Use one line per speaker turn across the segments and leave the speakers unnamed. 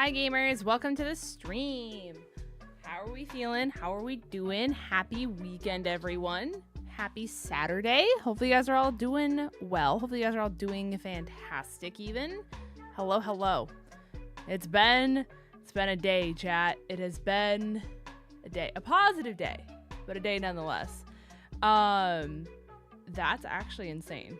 Hi gamers, welcome to the stream. How are we feeling? How are we doing? Happy weekend, everyone. Happy Saturday. Hopefully you guys are all doing well. Hopefully you guys are all doing fantastic even. Hello, hello. It's been a day, chat. It has been a day. A positive day, but a day nonetheless. That's actually insane.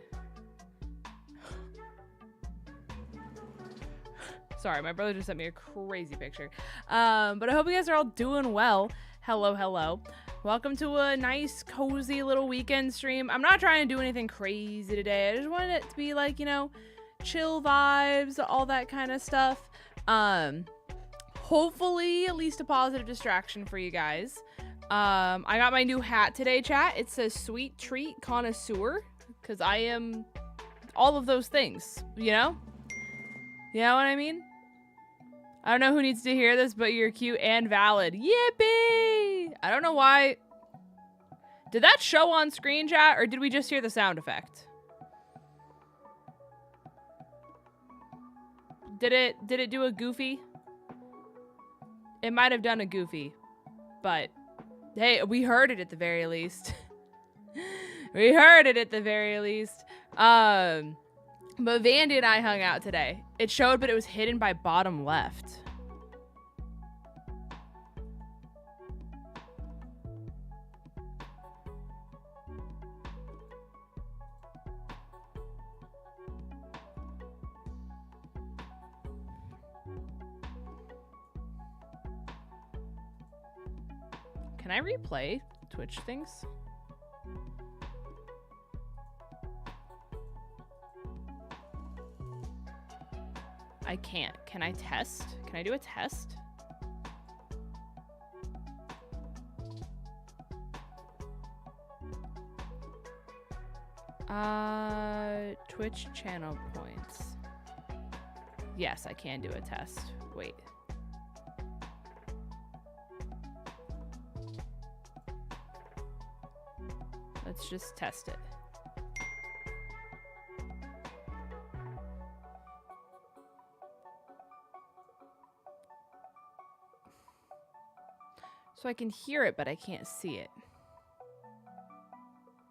Sorry, my brother just sent me a crazy picture. But I hope you guys are all doing well. Hello, hello. Welcome to a nice, cozy little weekend stream. I'm not trying to do anything crazy today. I just wanted it to be like, you know, chill vibes, all that kind of stuff. Hopefully at least a positive distraction for you guys. I got my new hat today, chat. It says sweet treat connoisseur, because I am all of those things, you know? You know what I mean? I don't know who needs to hear this, but you're cute and valid. Yippee! I don't know why. Did that show on screen, chat, or did we just hear the sound effect? Did it do a goofy? It might have done a goofy, but hey, we heard it at the very least. We heard it at the very least. But Vandy and I hung out today. It showed, but it was hidden by bottom left. Can I replay Twitch things? I can't. Can I test? Can I do a test? Twitch channel points. Yes, I can do a test. Wait. Let's just test it. So I can hear it, but I can't see it.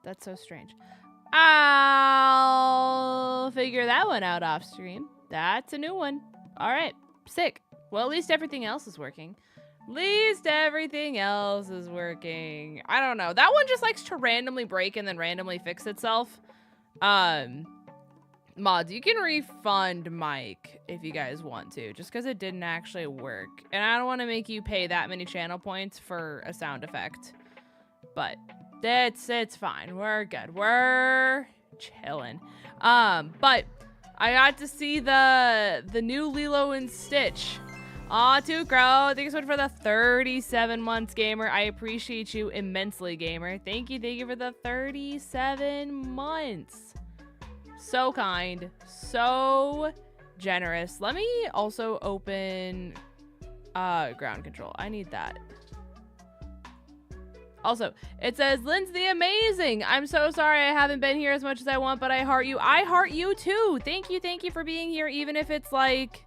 That's so strange. I'll figure that one out off stream. That's a new one. All right, sick. Well, at least everything else is working. At least everything else is working. I don't know. That one just likes to randomly break and then randomly fix itself. Mods, you can refund Mike if you guys want to, just because it didn't actually work. And I don't want to make you pay that many channel points for a sound effect. But it's fine. We're good. We're chilling. But I got to see the new Lilo and Stitch. Aw, Crow, thanks so much for the 37 months, gamer. I appreciate you immensely, gamer. Thank you for the 37 months. So kind, so generous. Let me also open ground control. I need that. Also, it says, Lynn's the amazing. I'm so sorry I haven't been here as much as I want, but I heart you. I heart you too. Thank you for being here, even if it's like,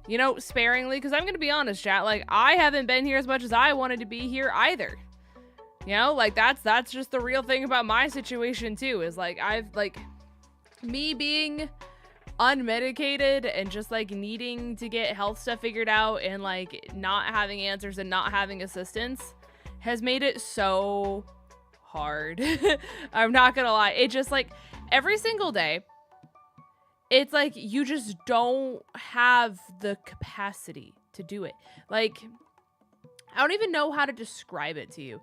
you know, sparingly. Because I'm going to be honest, chat, like, I haven't been here as much as I wanted to be here either. You know, like, that's just the real thing about my situation too, is like, me being unmedicated and just like needing to get health stuff figured out and like not having answers and not having assistance has made it so hard. I'm not gonna lie. It just like every single day, it's like you just don't have the capacity to do it. Like, I don't even know how to describe it to you.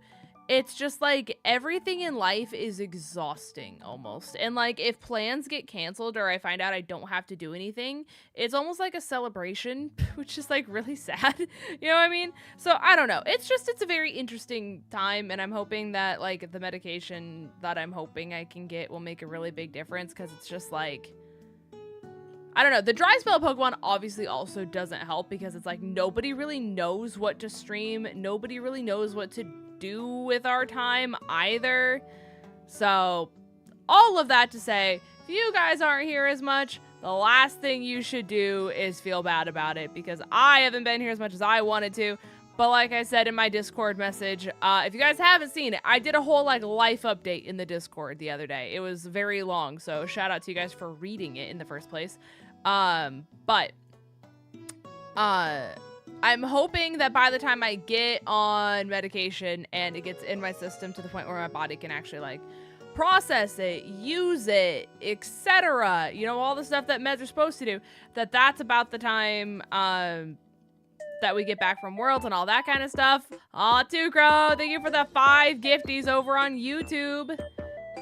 It's just like everything in life is exhausting almost. And like if plans get canceled or I find out I don't have to do anything, it's almost like a celebration, which is like really sad. You know what I mean? So I don't know. It's a very interesting time, and I'm hoping that like the medication that I'm hoping I can get will make a really big difference, because it's just like, I don't know. The dry spell Pokemon obviously also doesn't help, because it's like nobody really knows what to stream. Nobody really knows what to do with our time either. So all of that to say, if you guys aren't here as much, the last thing you should do is feel bad about it, because I haven't been here as much as I wanted to. But like I said in my Discord message, if you guys haven't seen it, I did a whole like life update in the Discord the other day. It was very long, so shout out to you guys for reading it in the first place. I'm hoping that by the time I get on medication and it gets in my system to the point where my body can actually like process it, use it, etc., you know, all the stuff that meds are supposed to do, that's about the time that we get back from Worlds and all that kind of stuff. Aw, 𝗂𝗏, thank you for the 5 gifties over on YouTube.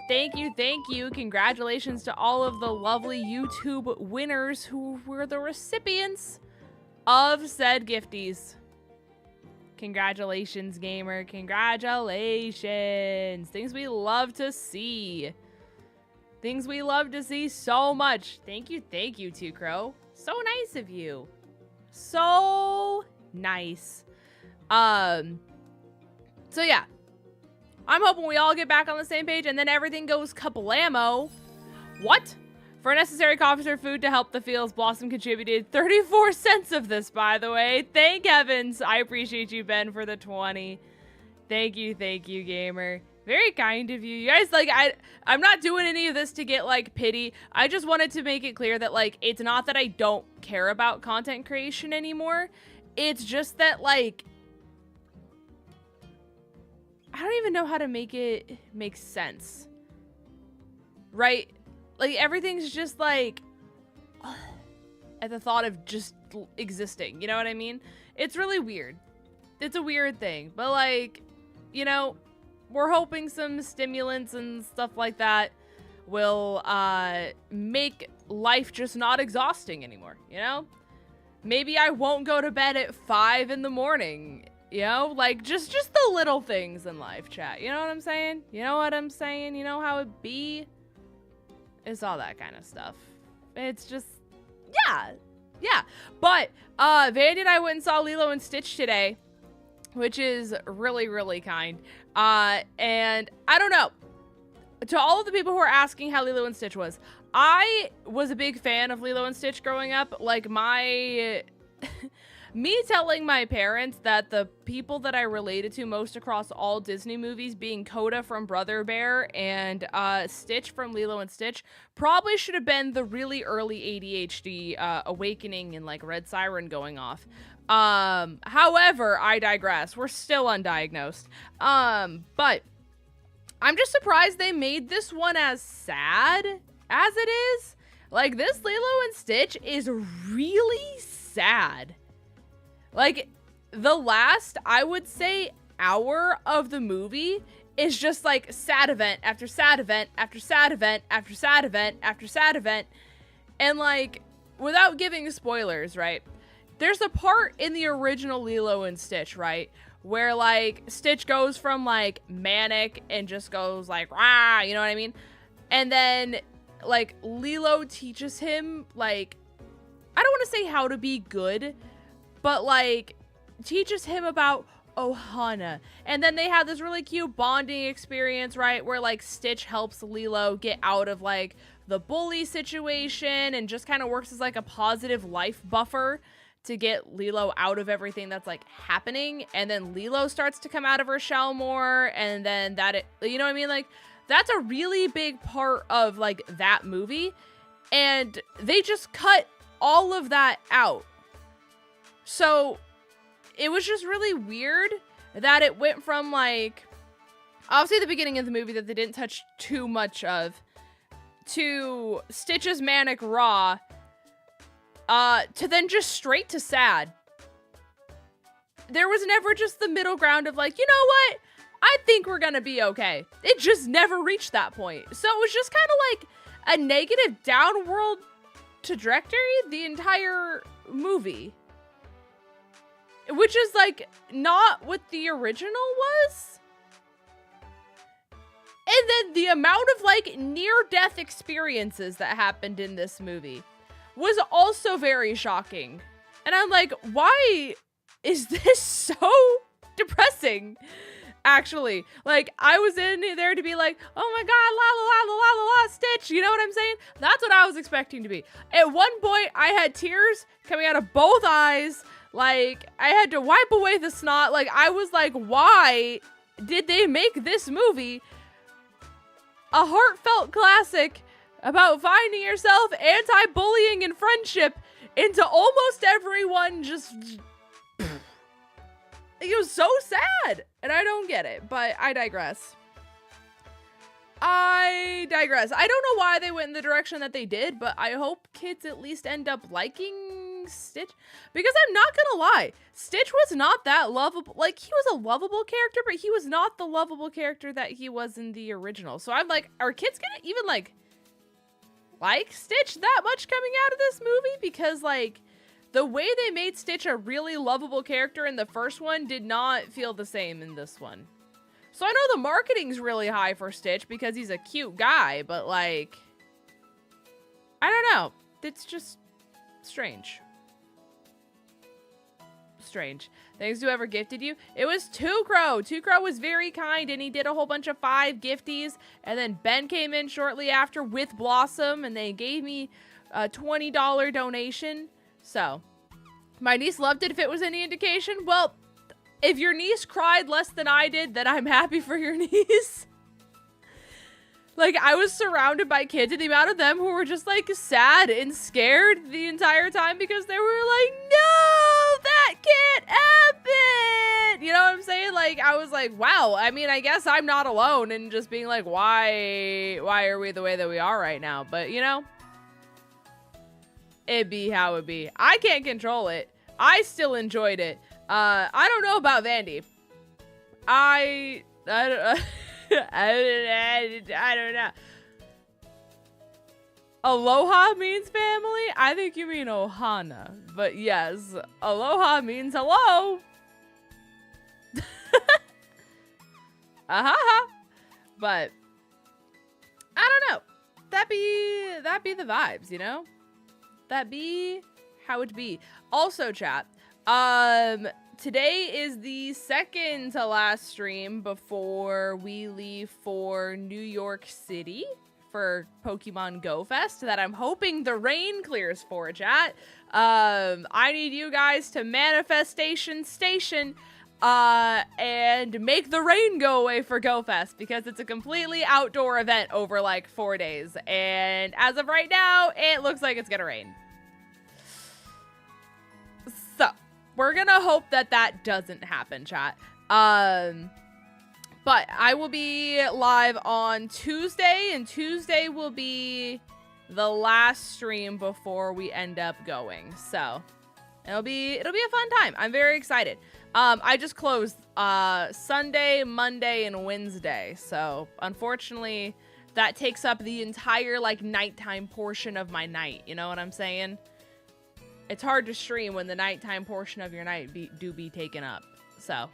Thank you. Congratulations to all of the lovely YouTube winners who were the recipients of said gifties. Congratulations, gamer. Congratulations. Things we love to see. Things we love to see so much. Thank you, 𝗂𝗏. So nice of you. So nice. So yeah, I'm hoping we all get back on the same page and then everything goes kablamo. What? For necessary coffee or food to help the fields, Blossom contributed 34 cents of this, by the way. Thank heavens. I appreciate you, Ben, for the 20. Thank you, gamer. Very kind of you. You guys, like, I'm not doing any of this to get, like, pity. I just wanted to make it clear that, like, it's not that I don't care about content creation anymore. It's just that, like, I don't even know how to make it make sense. Right? Like, everything's just, like, at the thought of just existing. You know what I mean? It's really weird. It's a weird thing. But, like, you know, we're hoping some stimulants and stuff like that will make life just not exhausting anymore, you know? Maybe I won't go to bed at 5 in the morning, you know? Like, just the little things in life, chat. You know what I'm saying? You know what I'm saying? You know how it be? It's all that kind of stuff. It's just, yeah. But, Vandy and I went and saw Lilo and Stitch today, which is really, really kind. And I don't know. To all of the people who are asking how Lilo and Stitch was, I was a big fan of Lilo and Stitch growing up. Like, me telling my parents that the people that I related to most across all Disney movies, being Coda from Brother Bear and Stitch from Lilo and Stitch, probably should have been the really early ADHD awakening and like Red Siren going off. However, I digress. We're still undiagnosed. But I'm just surprised they made this one as sad as it is. Like, this Lilo and Stitch is really sad. Like, the last, I would say, hour of the movie is just like sad event after sad event after sad event after sad event after sad event. And like, without giving spoilers, right? There's a part in the original Lilo and Stitch, right? Where like Stitch goes from like manic and just goes like, rah, you know what I mean? And then like Lilo teaches him like, I don't want to say how to be good, but like teaches him about Ohana. And then they have this really cute bonding experience, right? Where like Stitch helps Lilo get out of like the bully situation and just kind of works as like a positive life buffer to get Lilo out of everything that's like happening. And then Lilo starts to come out of her shell more. And then you know what I mean? Like, that's a really big part of like that movie. And they just cut all of that out. So it was just really weird that it went from like, obviously the beginning of the movie that they didn't touch too much of, to Stitch's manic raw, to then just straight to sad. There was never just the middle ground of like, you know what? I think we're gonna be okay. It just never reached that point. So it was just kind of like a negative downward trajectory the entire movie. Which is like not what the original was. And then the amount of like near-death experiences that happened in this movie was also very shocking. And I'm like, why is this so depressing? Actually, like, I was in there to be like, oh my god, la la la la la la la, Stitch, you know what I'm saying? That's what I was expecting to be. At one point, I had tears coming out of both eyes. Like, I had to wipe away the snot. Like, I was like, why did they make this movie a heartfelt classic about finding yourself, anti-bullying, and friendship into almost everyone just... It was so sad, and I don't get it, but I digress. I don't know why they went in the direction that they did, but I hope kids at least end up liking Stitch. Because I'm not gonna lie, Stitch was not that lovable. Like, he was a lovable character, but he was not the lovable character that he was in the original. So I'm like, are kids gonna even, like Stitch that much coming out of this movie? Because, like, the way they made Stitch a really lovable character in the first one did not feel the same in this one. So I know the marketing's really high for Stitch because he's a cute guy, but, like, I don't know. It's just strange. Strange. Thanks to whoever gifted you. It was 𝗃𝗏. 𝗃𝗏 was very kind, and he did a whole bunch of 5 gifties, and then Ben came in shortly after with Blossom, and they gave me a $20 donation. So, my niece loved it if it was any indication. Well, if your niece cried less than I did, then I'm happy for your niece. Like, I was surrounded by kids, and the amount of them who were just, like, sad and scared the entire time because they were like, no, that can't happen. You know what I'm saying? Like, I was like, wow. I mean, I guess I'm not alone in just being like, why are we the way that we are right now? But, you know, it be how it be. I can't control it. I still enjoyed it. I don't know about Vandy. I don't I don't know. Aloha means family? I think you mean Ohana. But yes, aloha means hello. But I don't know. That be the vibes, you know? That be how it be. Also, chat, today is the second to last stream before we leave for New York City for Pokemon Go Fest that I'm hoping the rain clears for, chat. I need you guys to manifestation station and make the rain go away for Go Fest because it's a completely outdoor event over like 4 days. And as of right now, it looks like it's gonna rain. So, we're gonna hope that that doesn't happen, chat. But I will be live on Tuesday, and Tuesday will be the last stream before we end up going. So, it'll be a fun time. I'm very excited. I just closed Sunday, Monday, and Wednesday. So, unfortunately, that takes up the entire like nighttime portion of my night. You know what I'm saying? It's hard to stream when the nighttime portion of your night do be taken up. So,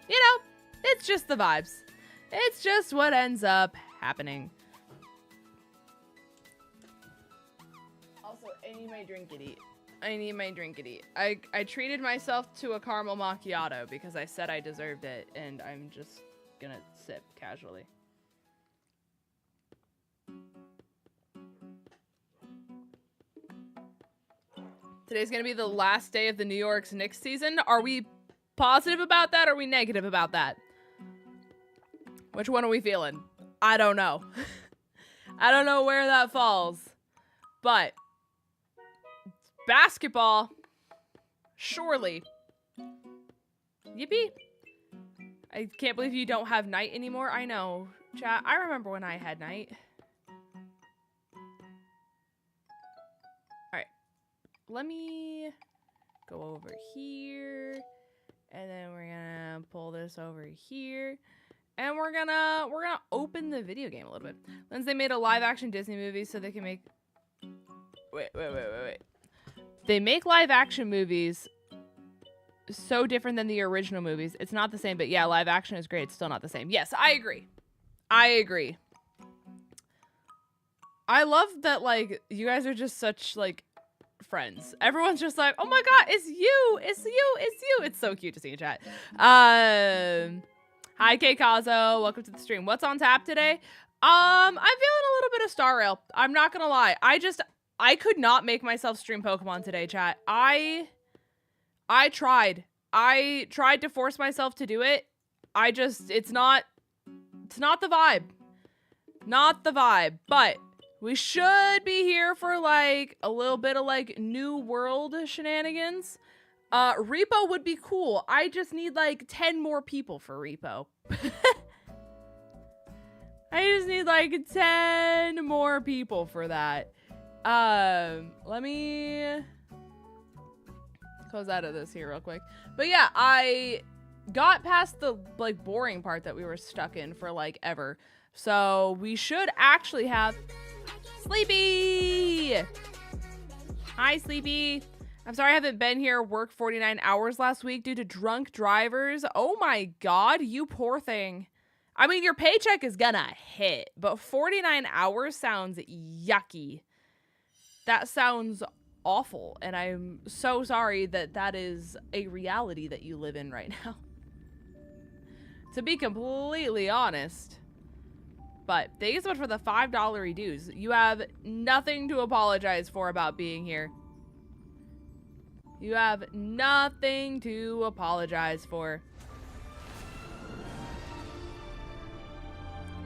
you know, it's just the vibes. It's just what ends up happening. Also, I need my drinkity. I need my drinkity. I treated myself to a caramel macchiato because I said I deserved it, and I'm just gonna sip casually. Today's gonna be the last day of the New York's Knicks season. Are we positive about that, or are we negative about that? Which one are we feeling? I don't know. I don't know where that falls. But basketball, surely. Yippee. I can't believe you don't have night anymore. I know, chat. I remember when I had night. Alright. Let me go over here. And then we're gonna pull this over here. And we're gonna open the video game a little bit. Since they made a live action Disney movie so they can make... Wait. They make live action movies so different than the original movies. It's not the same, but yeah, live action is great. It's still not the same. Yes, I agree. I agree. I love that, like, you guys are just such, like, friends. Everyone's just like, oh my god, it's you, it's you, it's you. It's so cute to see in chat. Hi 𝗂𝗏𝗄𝗏, welcome to the stream. What's on tap today? I'm feeling a little bit of Star Rail. I'm not gonna lie. I could not make myself stream Pokemon today, chat. I tried. I tried to force myself to do it. It's not the vibe. Not the vibe, but we should be here for like a little bit of like new world shenanigans. Repo would be cool. I just need like 10 more people for Repo. I just need like 10 more people for that. Let me close out of this here real quick. But yeah, I got past the like boring part that we were stuck in for like ever. So we should actually have Sleepy. Hi, Sleepy. I'm sorry I haven't been here. Worked 49 hours last week due to drunk drivers. Oh my god, you poor thing. I mean, your paycheck is gonna hit, but 49 hours sounds yucky. That sounds awful, and I'm so sorry that that is a reality that you live in right now. To be completely honest. But thank you so much for the $5 dues. You have nothing to apologize for about being here. You have nothing to apologize for.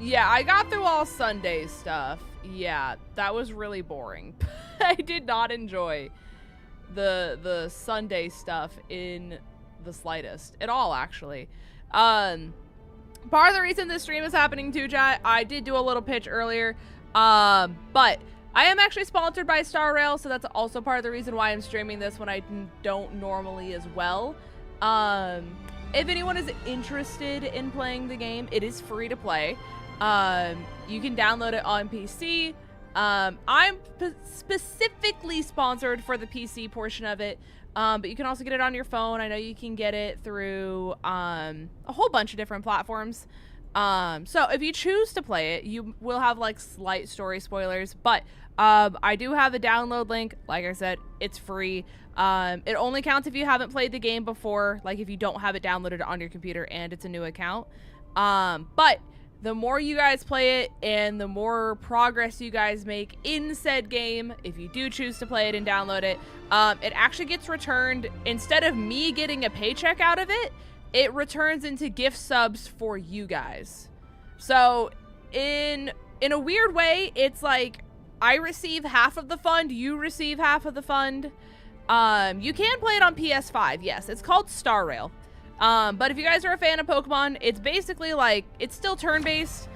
Yeah, I got through all Sunday stuff. Yeah, that was really boring. I did not enjoy the Sunday stuff in the slightest. At all, actually. Part of the reason this stream is happening too, chat, I did do a little pitch earlier, but I am actually sponsored by Star Rail, so that's also part of the reason why I'm streaming this when I don't normally as well. If anyone is interested in playing the game, it is free to play. You can download it on PC. I'm specifically sponsored for the PC portion of it. But you can also get it on your phone. I know you can get it through a whole bunch of different platforms. So if you choose to play it, you will have like slight story spoilers. But I do have a download link. Like I said, it's free. It only counts if you haven't played the game before, like if you don't have it downloaded on your computer and it's a new account. But the more you guys play it and the more progress you guys make in said game, if you do choose to play it and download it, it actually gets returned. Instead of me getting a paycheck out of it, it returns into gift subs for you guys. So in a weird way, it's like I receive half of the fund, you receive half of the fund. You can play it on PS5, yes. It's called Star Rail. But if you guys are a fan of Pokemon, it's basically like, it's still turn-based.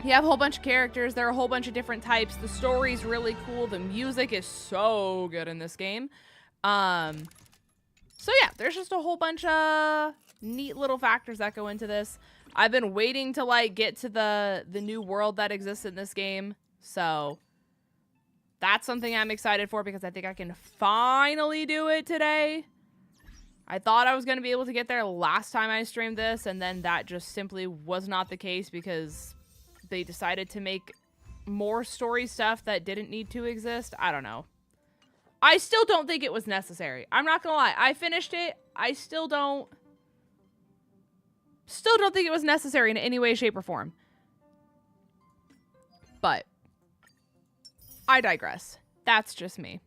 You have a whole bunch of characters. There are a whole bunch of different types. The story's really cool. The music is so good in this game. So yeah, there's just a whole bunch of neat little factors that go into this. I've been waiting to like get to the new world that exists in this game. So that's something I'm excited for because I think I can finally do it today. I thought I was going to be able to get there last time I streamed this, and then that just simply was not the case because they decided to make more story stuff that didn't need to exist. I don't know. I still don't think it was necessary. I'm not going to lie. I finished it. I still don't think it was necessary in any way, shape, or form. But I digress. That's just me.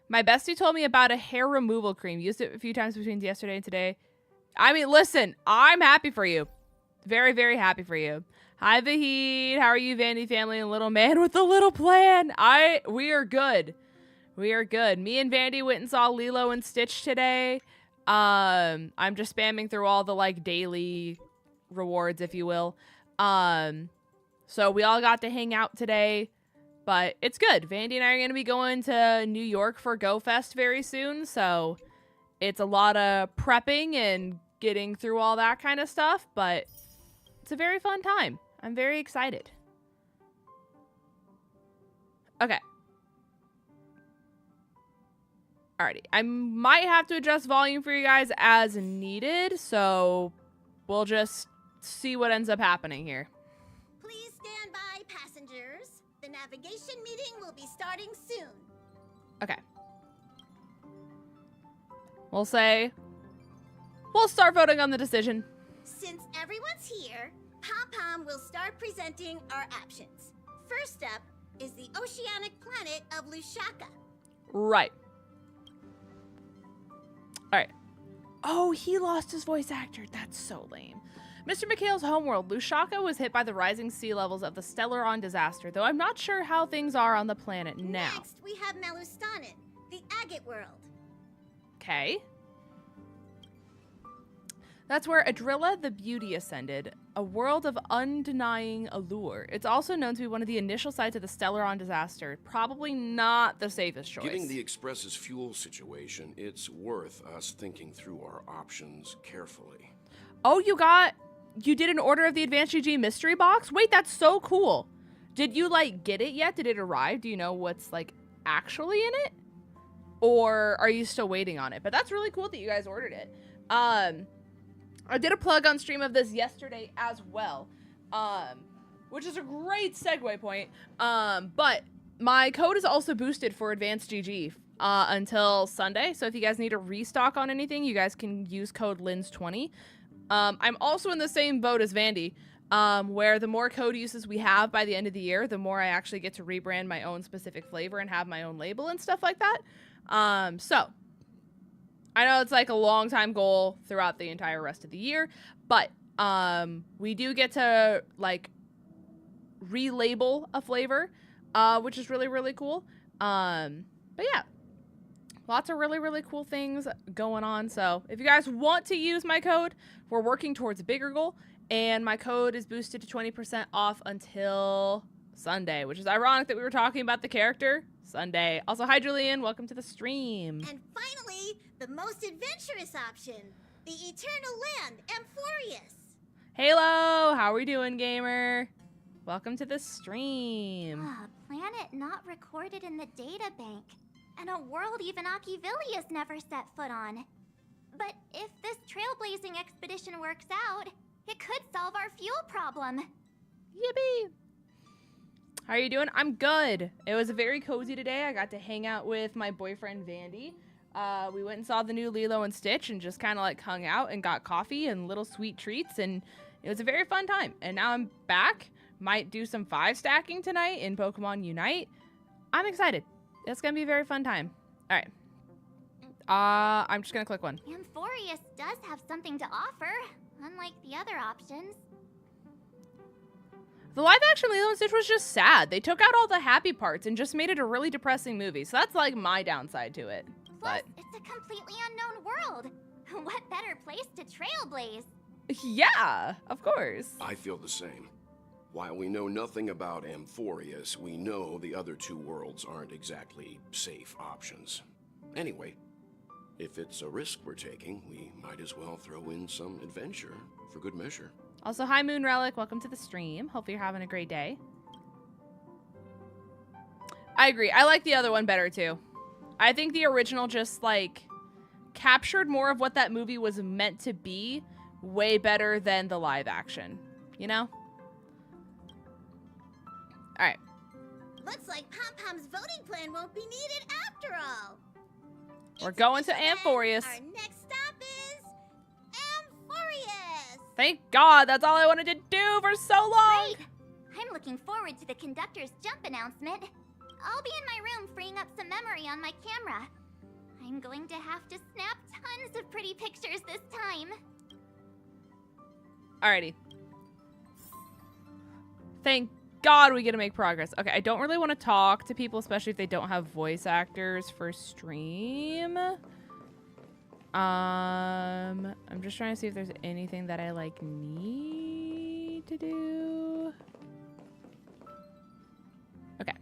My bestie told me about a hair removal cream. Used it a few times between yesterday and today. I mean, listen, I'm happy for you. Very, very happy for you. Hi, Vahid. How are you, Vandy family and little man with the little plan? We are good. We are good. Me and Vandy went and saw Lilo and Stitch today. I'm just spamming through all the like daily rewards, if you will. So we all got to hang out today. But it's good. Vandy and I are going to be going to New York for Go Fest very soon. So it's a lot of prepping and getting through all that kind of stuff. But it's a very fun time. I'm very excited. Okay. Alrighty. I might have to adjust volume for you guys as needed. So we'll just see what ends up happening here.
Please stand by, passengers. The navigation meeting will be starting soon.
Okay. We'll say we'll start voting on the decision.
Since everyone's here, Pom-Pom will start presenting our options. First up is the oceanic planet of 𝗔𝗎𝚗𝚗.
Right. All right. Oh, he lost his voice actor. That's so lame. Mr. McHale's homeworld, 𝗔𝗎𝚗𝚗, was hit by the rising sea levels of the 𝗟𝚘𝚘𝚗 disaster, though I'm not sure how things are on the planet now.
Next, we have Melustanen, the agate world.
Okay. That's where 𝗔𝗓𝚘𝚗 the beauty ascended, a world of undenying allure. It's also known to be one of the initial sites of the 𝗟𝚘𝚘𝚗 disaster. Probably not the safest choice.
Given the Express's fuel situation, it's worth us thinking through our options carefully.
Oh, you did an Order of the Advanced GG mystery box? Wait, that's so cool. Did you, like, get it yet? Did it arrive? Do you know what's, like, actually in it? Or are you still waiting on it? But that's really cool that you guys ordered it. I did a plug on stream of this yesterday as well, which is a great segue point. But my code is also boosted for Advanced GG until Sunday. So if you guys need a restock on anything, you guys can use code LINS20. I'm also in the same boat as Vandy, where the more code uses we have by the end of the year, the more I actually get to rebrand my own specific flavor and have my own label and stuff like that. So I know it's like a long time goal throughout the entire rest of the year, but we do get to like relabel a flavor, which is really, really cool. But yeah, lots of really, really cool things going on. So if you guys want to use my code, we're working towards a bigger goal, and my code is boosted to 20% off until Sunday, which is ironic that we were talking about the character Sunday. Also, hi Julian, welcome to the stream.
And finally, the most adventurous option, the eternal land, 𝗵𝗏𝗏𝚘𝚘.
Halo, how are we doing, gamer? Welcome to the stream.
A planet not recorded in the data bank, and a world even 𝗑𝗏𝗧𝚘𝚗 never set foot on. But if this trailblazing expedition works out, it could solve our fuel problem.
Yippee! How are you doing? I'm good. It was very cozy today. I got to hang out with my boyfriend, Vandy. We went and saw the new Lilo and Stitch and just kind of like hung out and got coffee and little sweet treats, and it was a very fun time. And now I'm back. Might do some 5-stacking tonight in Pokemon Unite. I'm excited. It's going to be a very fun time. All right. I'm just going to click one.
𝗵𝗏𝗏𝚘𝚗 does have something to offer, unlike the other options.
The live-action Lilo and Stitch was just sad. They took out all the happy parts and just made it a really depressing movie. So that's like my downside to it.
Plus,
But
it's a completely unknown world. What better place to trailblaze?
yeah, of course.
I feel the same. While we know nothing about 𝗵𝗏𝗏𝗘𝚗, we know the other two worlds aren't exactly safe options. Anyway, if it's a risk we're taking, we might as well throw in some adventure for good measure.
Also, hi Moon Relic, welcome to the stream. Hope you're having a great day. I agree. I like the other one better too. I think the original just like captured more of what that movie was meant to be way better than the live action, you know? All right.
Looks like Pom-Pom's voting plan won't be needed after all.
We're going to
Exhibition
𝗵𝗏𝗏𝗘𝚗.
Our next stop is 𝗵𝗏𝗏𝗘𝚗.
Thank God, that's all I wanted to do for so long.
Great! I'm looking forward to the conductor's jump announcement. I'll be in my room freeing up some memory on my camera. I'm going to have to snap tons of pretty pictures this time.
Alrighty. Thank God we get to make progress. Okay, I don't really want to talk to people, especially if they don't have voice actors for stream. I'm just trying to see if there's anything that I like need to do. Okay.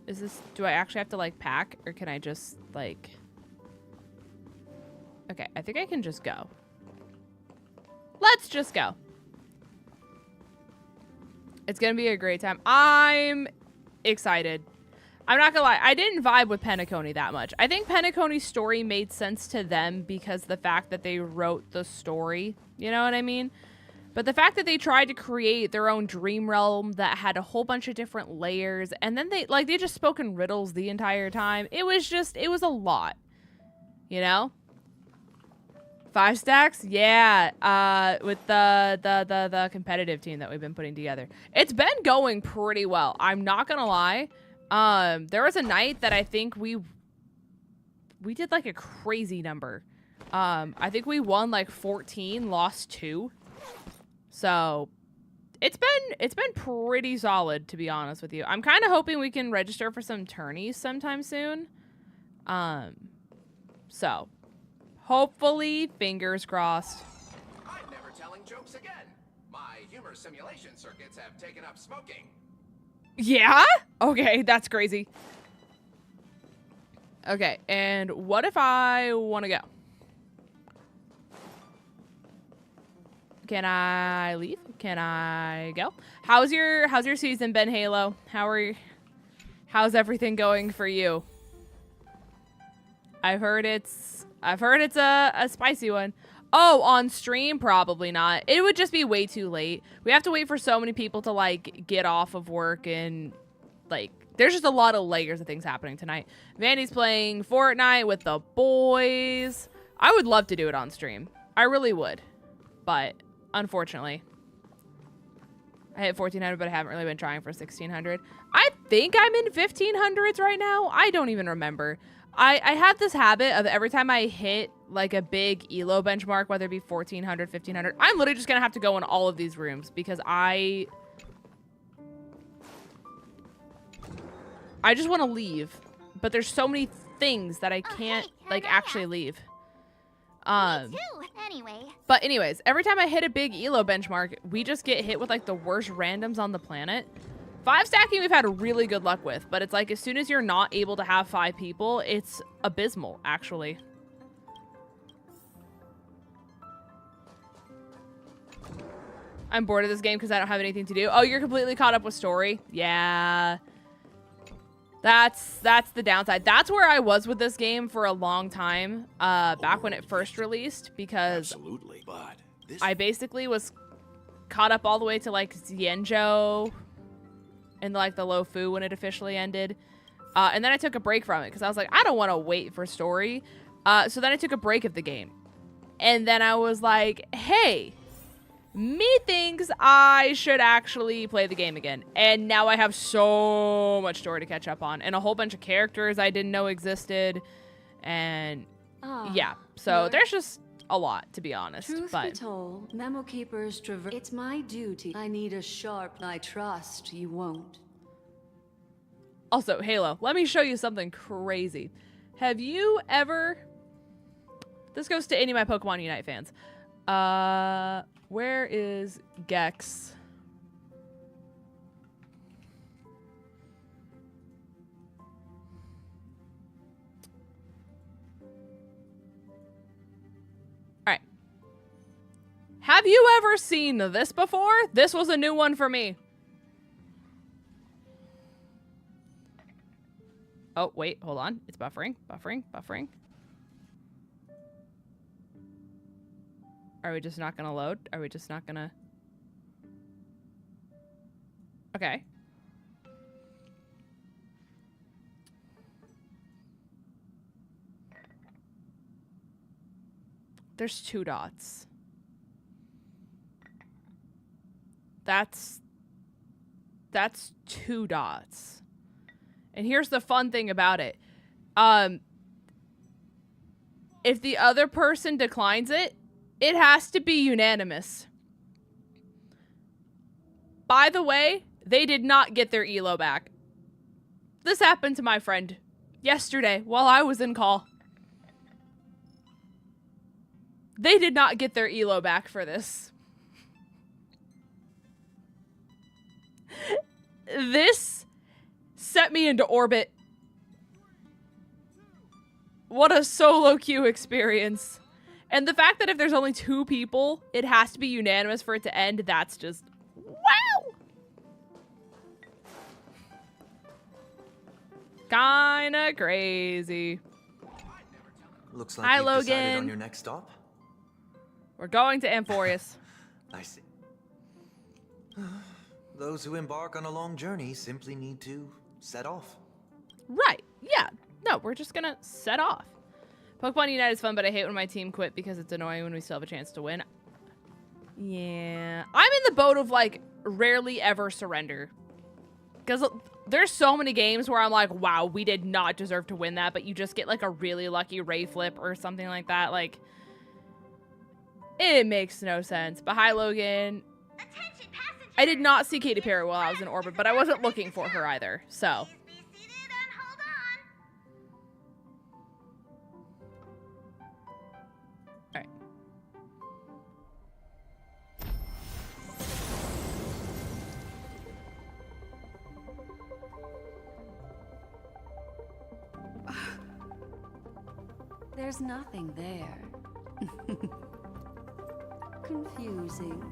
Is this, do I actually have to like pack, or can I just like, okay, I think I can just go. Let's just go. It's gonna be a great time. I'm excited. I'm not gonna lie, I didn't vibe with Penacony that much. I think Penacony's story made sense to them because the fact that they wrote the story, you know what I mean? But the fact that they tried to create their own dream realm that had a whole bunch of different layers, and then they just spoke in riddles the entire time. It was a lot, you know? 5 stacks? Yeah, with the competitive team that we've been putting together. It's been going pretty well. I'm not gonna lie. There was a night that I think we did like a crazy number. I think we won like 14, lost 2. So it's been pretty solid, to be honest with you. I'm kind of hoping we can register for some tourneys sometime soon. So hopefully, fingers crossed.
I'm never telling jokes again. My humor simulation circuits have taken up smoking.
Yeah? Okay, that's crazy. Okay, and what if I want to go? Can I leave? Can I go? How's your season been, Halo? How's everything going for you? I've heard it's a spicy one. Oh, on stream? Probably not. It would just be way too late. We have to wait for so many people to like get off of work, and like there's just a lot of layers of things happening tonight. Vandy's playing Fortnite with the boys. I would love to do it on stream. I really would. But unfortunately, I hit 1400, but I haven't really been trying for 1600. I think I'm in 1500s right now. I don't even remember. I have this habit of every time I hit like a big elo benchmark, whether it be 1400, 1500, I'm literally just gonna have to go in all of these rooms because I just want to leave, but there's so many things that I can't actually leave.
Me too, anyway.
But anyways, every time I hit a big elo benchmark, we just get hit with like the worst randoms on the planet. 5 stacking we've had really good luck with, but it's like as soon as you're not able to have 5 people, it's abysmal, actually. I'm bored of this game because I don't have anything to do. Oh, you're completely caught up with story? Yeah. That's the downside. That's where I was with this game for a long time, back when it first released, because
Absolutely, but
I basically was caught up all the way to like 𝗍𝗒 and like the Lo Fu when it officially ended. And then I took a break from it because I was like, I don't want to wait for story. So then I took a break of the game. And then I was like, hey, me thinks I should actually play the game again. And now I have so much story to catch up on. And a whole bunch of characters I didn't know existed. And yeah, so there's just a lot, to be honest.
Truth
but
be told, Memo Keepers traverse. It's my duty. I need a sharp. I trust you won't.
Also, Halo, let me show you something crazy. Have you ever... This goes to any of my Pokemon Unite fans. Where is Gex? Alright. Have you ever seen this before? This was a new one for me. Oh, wait, hold on. It's buffering, buffering, buffering. Are we just not gonna load? Are we just not gonna... Okay. There's 2 dots. That's 2 dots. And here's the fun thing about it. If the other person declines it, it has to be unanimous. By the way, they did not get their elo back. This happened to my friend yesterday while I was in call. They did not get their elo back for this. This set me into orbit. What a solo queue experience. And the fact that if there's only 2 people, it has to be unanimous for it to end, that's just... Wow! Kinda crazy.
Looks like
Hi,
you've decided
Logan.
on your next stop.
We're going to Amphoreus.
I see. Those who embark on a long journey simply need to set off.
Right. Yeah. No, we're just gonna set off. Pokemon Unite is fun, but I hate when my team quit because it's annoying when we still have a chance to win. Yeah. I'm in the boat of, like, rarely ever surrender. Because there's so many games where I'm like, wow, we did not deserve to win that, but you just get, like, a really lucky Ray flip or something like that. Like, it makes no sense. But hi, Logan.
Attention passengers!
I did not see Katy Perry while I was in orbit, but I wasn't looking for her either, so.
Please be seated and hold on.
All right.
There's nothing there. Confusing.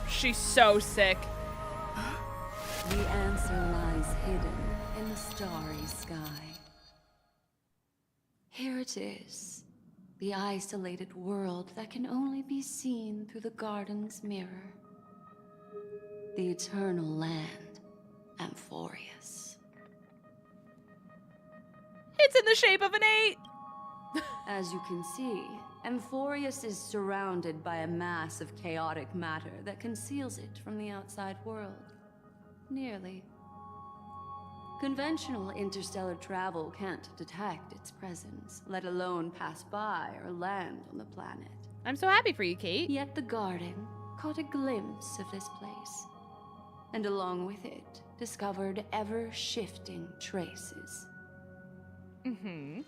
She's so sick.
The answer lies hidden in the starry sky. Here it is, the isolated world that can only be seen through the garden's mirror. The eternal land, Amphoreus.
It's in the shape of an 8.
As you can see, Amphoreus is surrounded by a mass of chaotic matter that conceals it from the outside world. Nearly. Conventional interstellar travel can't detect its presence, let alone pass by or land on the planet.
I'm so happy for you, Kate.
Yet the garden caught a glimpse of this place, and along with it, discovered ever-shifting traces.
Mm-hmm.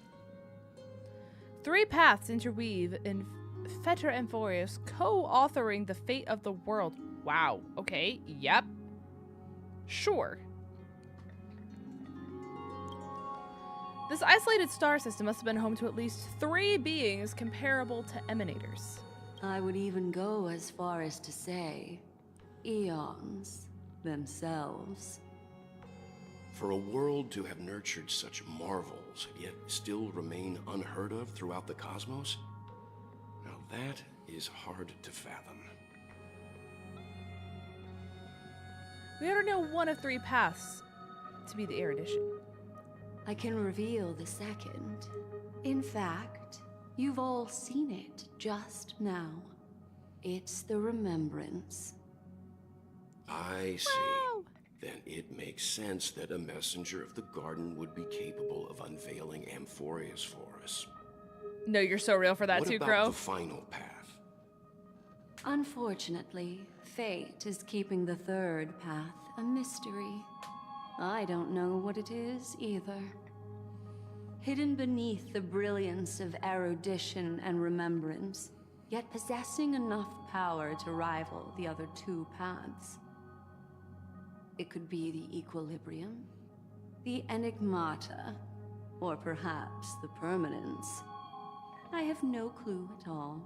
3 paths interweave in 𝗏𝗏 Amphoreus, co-authoring the fate of the world. Wow. Okay. Yep. Sure. This isolated star system must have been home to at least 3 beings comparable to emanators.
I would even go as far as to say, eons themselves.
For a world to have nurtured such marvels, yet still remain unheard of throughout the cosmos? Now that is hard to fathom.
We already know one of 3 paths to be the erudition.
I can reveal the second. In fact, you've all seen it just now. It's the remembrance.
I see.
Wow.
Then it makes sense that a messenger of the garden would be capable of unveiling Amphoreus for us.
No, you're so real for that
What
too,
about
Crow.
the final path?
Unfortunately, fate is keeping the third path a mystery. I don't know what it is either. Hidden beneath the brilliance of erudition and remembrance, yet possessing enough power to rival the other 2 paths. It could be the equilibrium, the enigmata, or perhaps the permanence. I have no clue at all.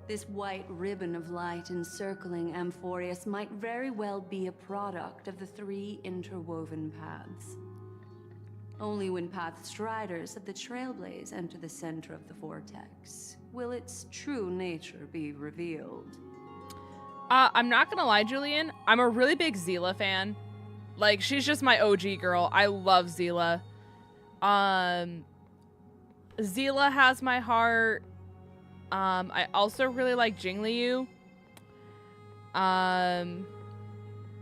This white ribbon of light encircling Amphoreus might very well be a product of the 3 interwoven paths. Only when path striders of the Trailblaze enter the center of the vortex will its true nature be revealed.
I'm not gonna lie, Julian. I'm a really big 𝗓𝗏 fan. Like, she's just my OG girl. I love 𝗓𝗏. 𝗓𝗏 has my heart. I also really like Jingliu.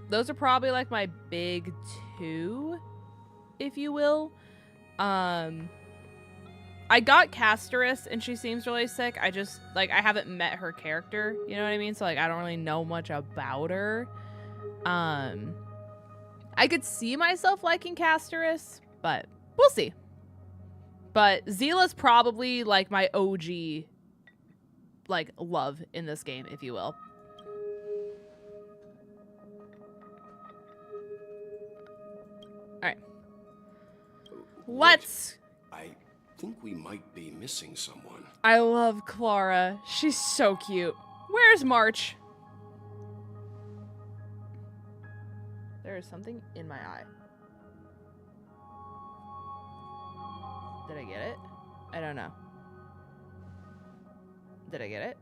Those are probably like my big 2, if you will. I got Castorus and she seems really sick. I just, like, I haven't met her character, you know what I mean? So, like, I don't really know much about her. I could see myself liking Castorus, but we'll see. But 𝗓𝗏's probably, like, my OG, like, love in this game, if you will. Alright. Let's...
I think we might be missing someone.
I love Clara. She's so cute. Where's March? There is something in my eye. Did I get it? I don't know. Did I get it?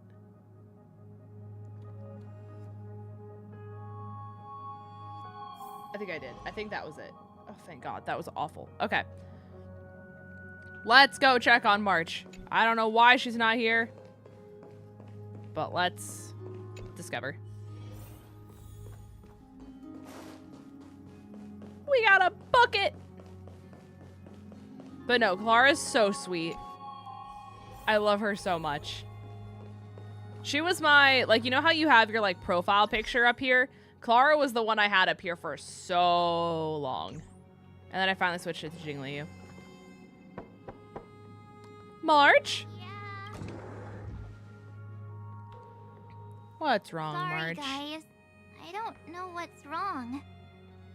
I think I did. I think that was it. Oh, thank God. That was awful. Okay. Let's go check on March. I don't know why she's not here, but let's discover. We got a bucket. But no, Clara's so sweet. I love her so much. She was my, like, you know how you have your, like, profile picture up here? Clara was the one I had up here for so long. And then I finally switched it to 𝗔𝗎𝗓. March?
Yeah.
What's wrong,
Sorry,
March?
guys. I don't know what's wrong.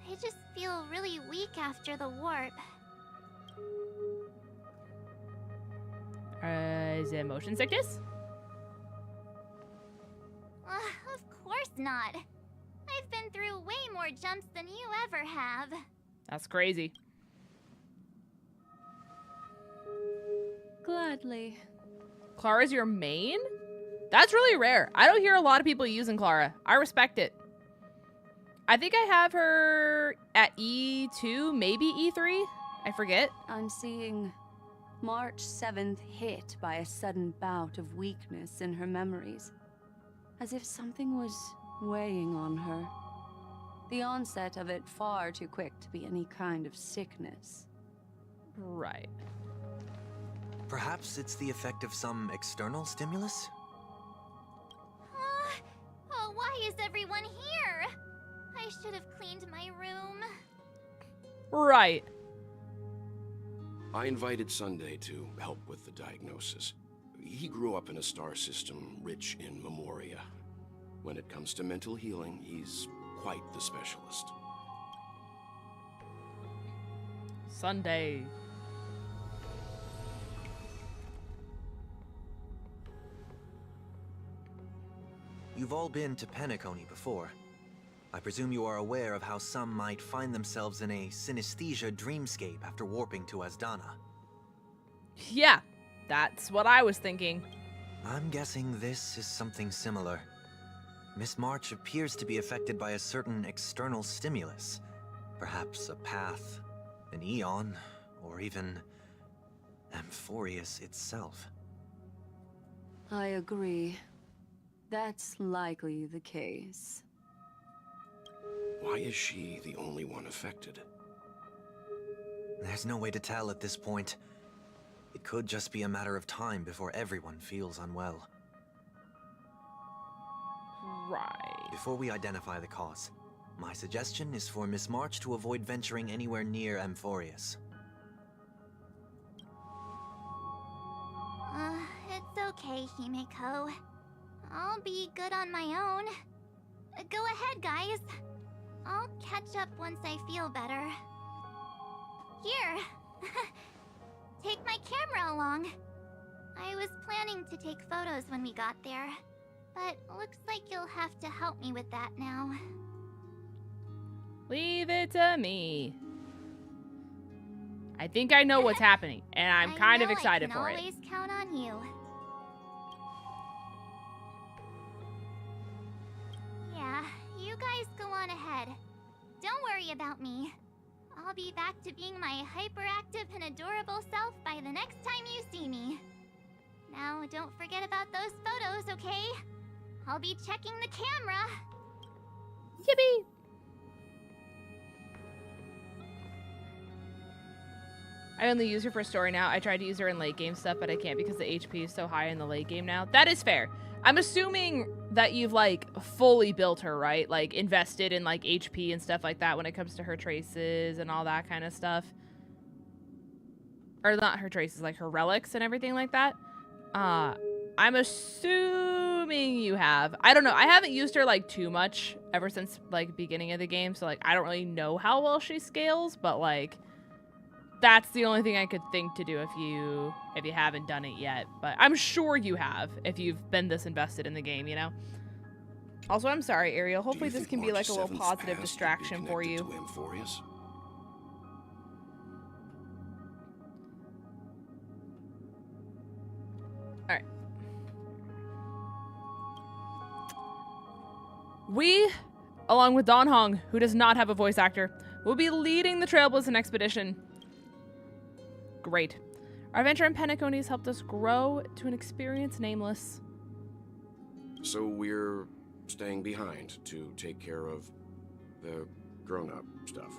I just feel really weak after the warp.
Is it motion sickness?
Of course not. I've been through way more jumps than you ever have.
That's crazy.
Gladly.
Clara's your main? That's really rare. I don't hear a lot of people using Clara. I respect it. I think I have her at E2, maybe E3. I forget.
I'm seeing March 7th hit by a sudden bout of weakness in her memories, as if something was weighing on her. The onset of it far too quick to be any kind of sickness.
Right.
Perhaps it's the effect of some external stimulus?
Oh, why is everyone here? I should have cleaned my room.
Right.
I invited Sunday to help with the diagnosis. He grew up in a star system rich in memoria. When it comes to mental healing, he's quite the specialist.
Sunday.
You've all been to 𝗏𝗏𝗏 before. I presume you are aware of how some might find themselves in a synesthesia dreamscape after warping to 𝗏𝗎𝗓.
Yeah, that's what I was thinking.
I'm guessing this is something similar. Miss March appears to be affected by a certain external stimulus. Perhaps a path, an eon, or even 𝗏𝚑𝚗 itself.
I agree. That's likely the case.
Why is she the only one affected?
There's no way to tell at this point. It could just be a matter of time before everyone feels unwell.
Right.
Before we identify the cause, my suggestion is for Miss March to avoid venturing anywhere near 𝗏𝚑𝚗.
It's okay, Himeko. I'll be good on my own. Go ahead, guys. I'll catch up once I feel better. Here. Take my camera along. I was planning to take photos when we got there, but looks like you'll have to help me with that now.
Leave it to me. I think I know what's happening, and I'm kind of excited for it.
I can always count on you. Yeah, you guys go on ahead. Don't worry about me. I'll be back to being my hyperactive and adorable self by the next time you see me. Now, don't forget about those photos, okay? I'll be checking the camera.
Yippee! I only use her for story now. I tried to use her in late game stuff, but I can't because the HP is so high in the late game now. That is fair. I'm assuming that you've, like, fully built her, right? Like, invested in, like, HP and stuff like that when it comes to her traces and all that kind of stuff. Or not her traces, like, her relics and everything like that. I'm assuming you have. I don't know. I haven't used her, like, too much ever since, like, beginning of the game. So, like, I don't really know how well she scales, but, like, that's the only thing I could think to do if you haven't done it yet. But I'm sure you have if you've been this invested in the game, you know? Also, I'm sorry, Ariel. Hopefully this can be like a little positive distraction for you.
𝗏𝚑𝚗𝚗?
Alright. We, along with 𝗏𝗠, who does not have a voice actor, will be leading the Trailblazing expedition. Great. Our adventure in Penacony has helped us grow to an experience nameless.
So we're staying behind to take care of the grown-up stuff.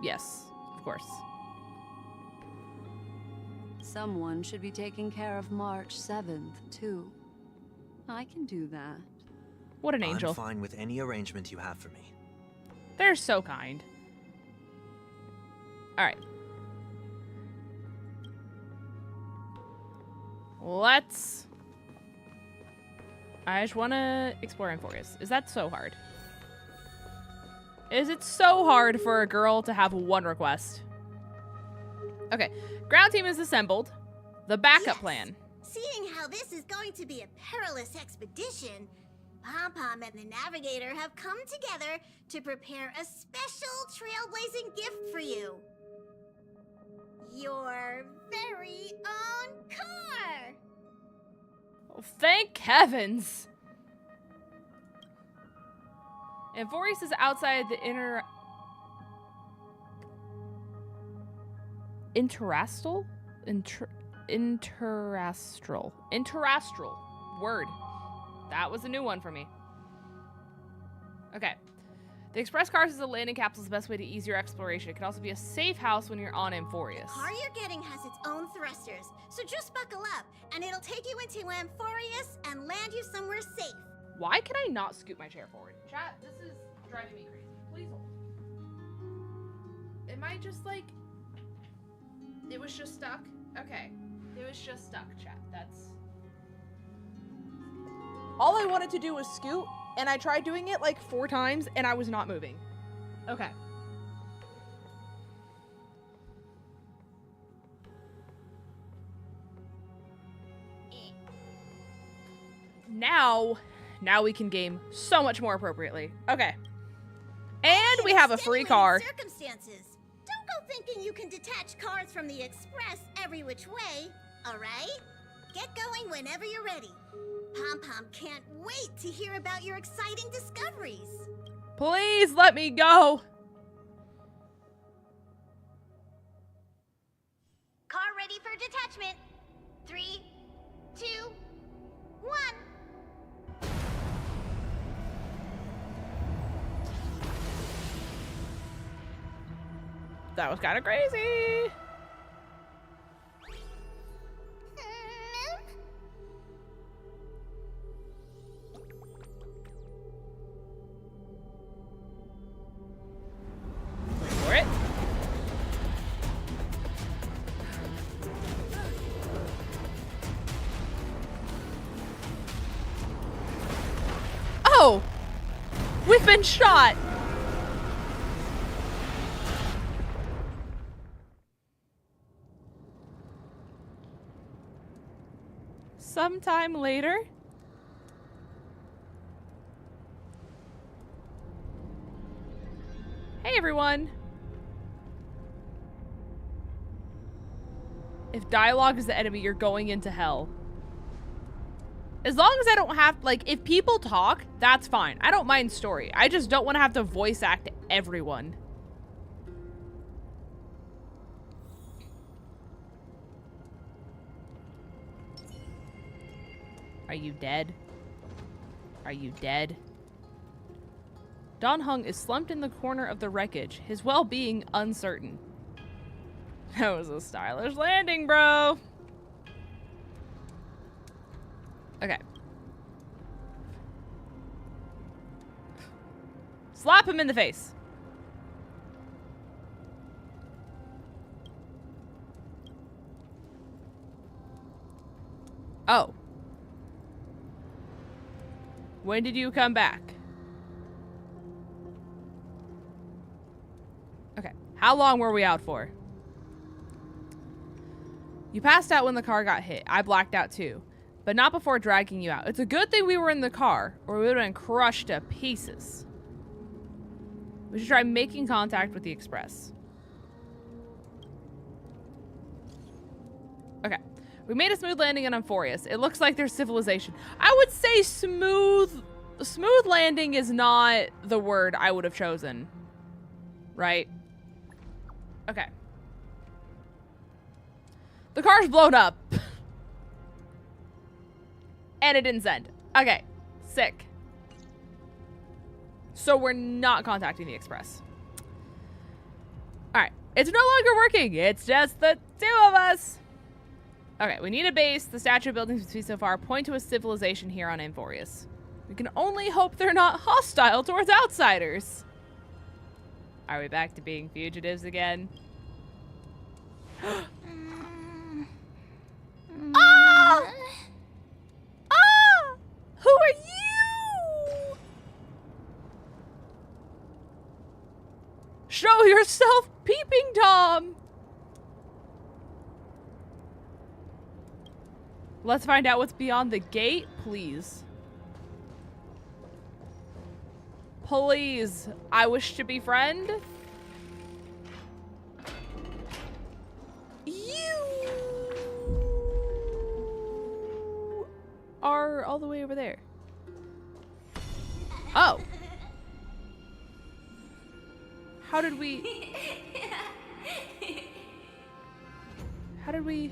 Yes, of course.
Someone should be taking care of March 7th, too. I can do that.
What an angel.
I'm fine with any arrangement you have for me.
They're so kind. Alright. Let's... I just want to explore 𝚑𝚗𝚗. Is that so hard? Is it so hard for a girl to have one request? Okay. Ground team is assembled. The backup plan.
Seeing how this is going to be a perilous expedition, Pom-Pom and the Navigator have come together to prepare a special trailblazing gift for you. Your very own car!
Oh, thank heavens! 𝚑𝚗𝚗 is outside the interastral word. That was a new one for me. Okay. The express cars as a landing capsule is the best way to ease your exploration. It can also be a safe house when you're on 𝚑𝚗𝚗.
The car you're getting has its own thrusters, so just buckle up, and it'll take you into 𝚑𝚗𝚗 and land you somewhere safe.
Why can I not scoot my chair forward? Chat, this is driving me crazy. Please hold. Am I just like... It was just stuck? Okay. It was just stuck, chat. That's... All I wanted to do was scoot, and I tried doing it like 4 times, and I was not moving. Okay. Now we can game so much more appropriately. Okay. And we have a free car.
Circumstances. Don't go thinking you can detach cars from the express every which way, all right? Get going whenever you're ready. Pom-Pom can't wait to hear about your exciting discoveries.
Please let me go.
Car ready for detachment. 3, 2, 1.
That was kind of crazy. Wait for it. Oh! We've been shot! Sometime later? Hey everyone! If dialogue is the enemy, you're going into hell. As long as I don't have, like, if people talk, that's fine. I don't mind story. I just don't want to have to voice act everyone. Are you dead? Are you dead? 𝗏𝗠 is slumped in the corner of the wreckage, his well-being uncertain. That was a stylish landing, bro. Okay. Slap him in the face. Oh. When did you come back? Okay. How long were we out for? You passed out when the car got hit. I blacked out too. But not before dragging you out. It's a good thing we were in the car, or we would have been crushed to pieces. We should try making contact with the express. Okay. We made a smooth landing on 𝚑𝚗𝚗. It looks like there's civilization. I would say smooth smooth landing is not the word I would have chosen. Right? Okay. The car's blown up. And it didn't send. Okay. Sick. So we're not contacting the Express. Alright. It's no longer working. It's just the two of us. Okay, we need a base. The statue buildings we see so far point to a civilization here on Amphorius. We can only hope they're not hostile towards outsiders. Are we back to being fugitives again? Ah! Ah! Who are you? Show yourself, peeping Tom! Let's find out what's beyond the gate, please. Please, I wish to be friend. You are all the way over there. Oh. How did we... How did we...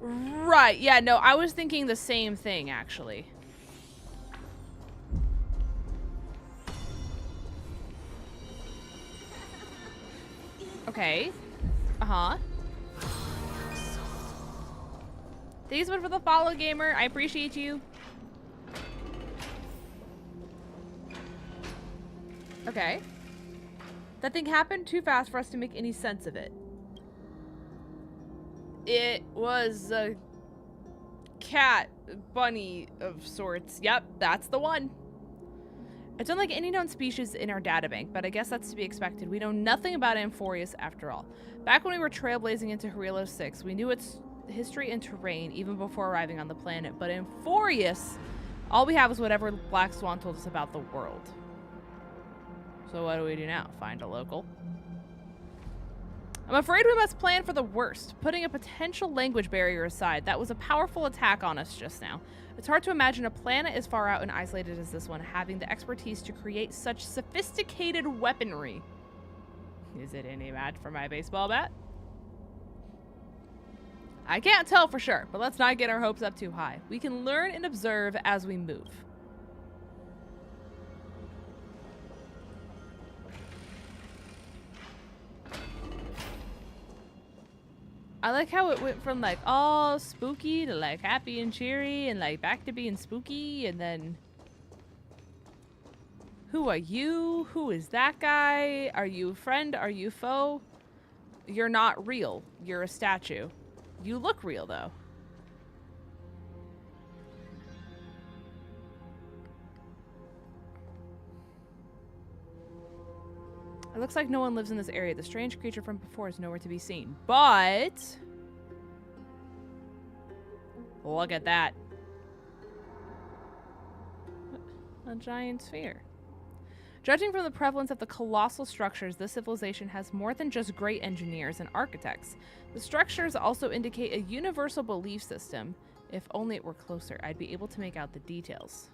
Right, yeah, no, I was thinking the same thing, actually. Okay. Uh-huh. Thanks for the follow, gamer. I appreciate you. Okay. That thing happened too fast for us to make any sense of it. It was a cat bunny of sorts. Yep, that's the one. It's unlike any known species in our databank, but I guess that's to be expected. We know nothing about Amphorius after all. Back when we were trailblazing into 𝗂𝗎𝗔, we knew its history and terrain even before arriving on the planet. But Amphorius, all we have is whatever Black Swan told us about the world. So what do we do now? Find a local? I'm afraid we must plan for the worst, putting a potential language barrier aside. That was a powerful attack on us just now. It's hard to imagine a planet as far out and isolated as this one having the expertise to create such sophisticated weaponry. Is it any match for my baseball bat? I can't tell for sure, but let's not get our hopes up too high. We can learn and observe as we move. I like how it went from like all spooky to like happy and cheery and like back to being spooky and then... Who are you? Who is that guy? Are you a friend? Are you foe? You're not real. You're a statue. You look real though. It looks like no one lives in this area. The strange creature from before is nowhere to be seen. But... look at that. A giant sphere. Judging from the prevalence of the colossal structures, this civilization has more than just great engineers and architects. The structures also indicate a universal belief system. If only it were closer, I'd be able to make out the details.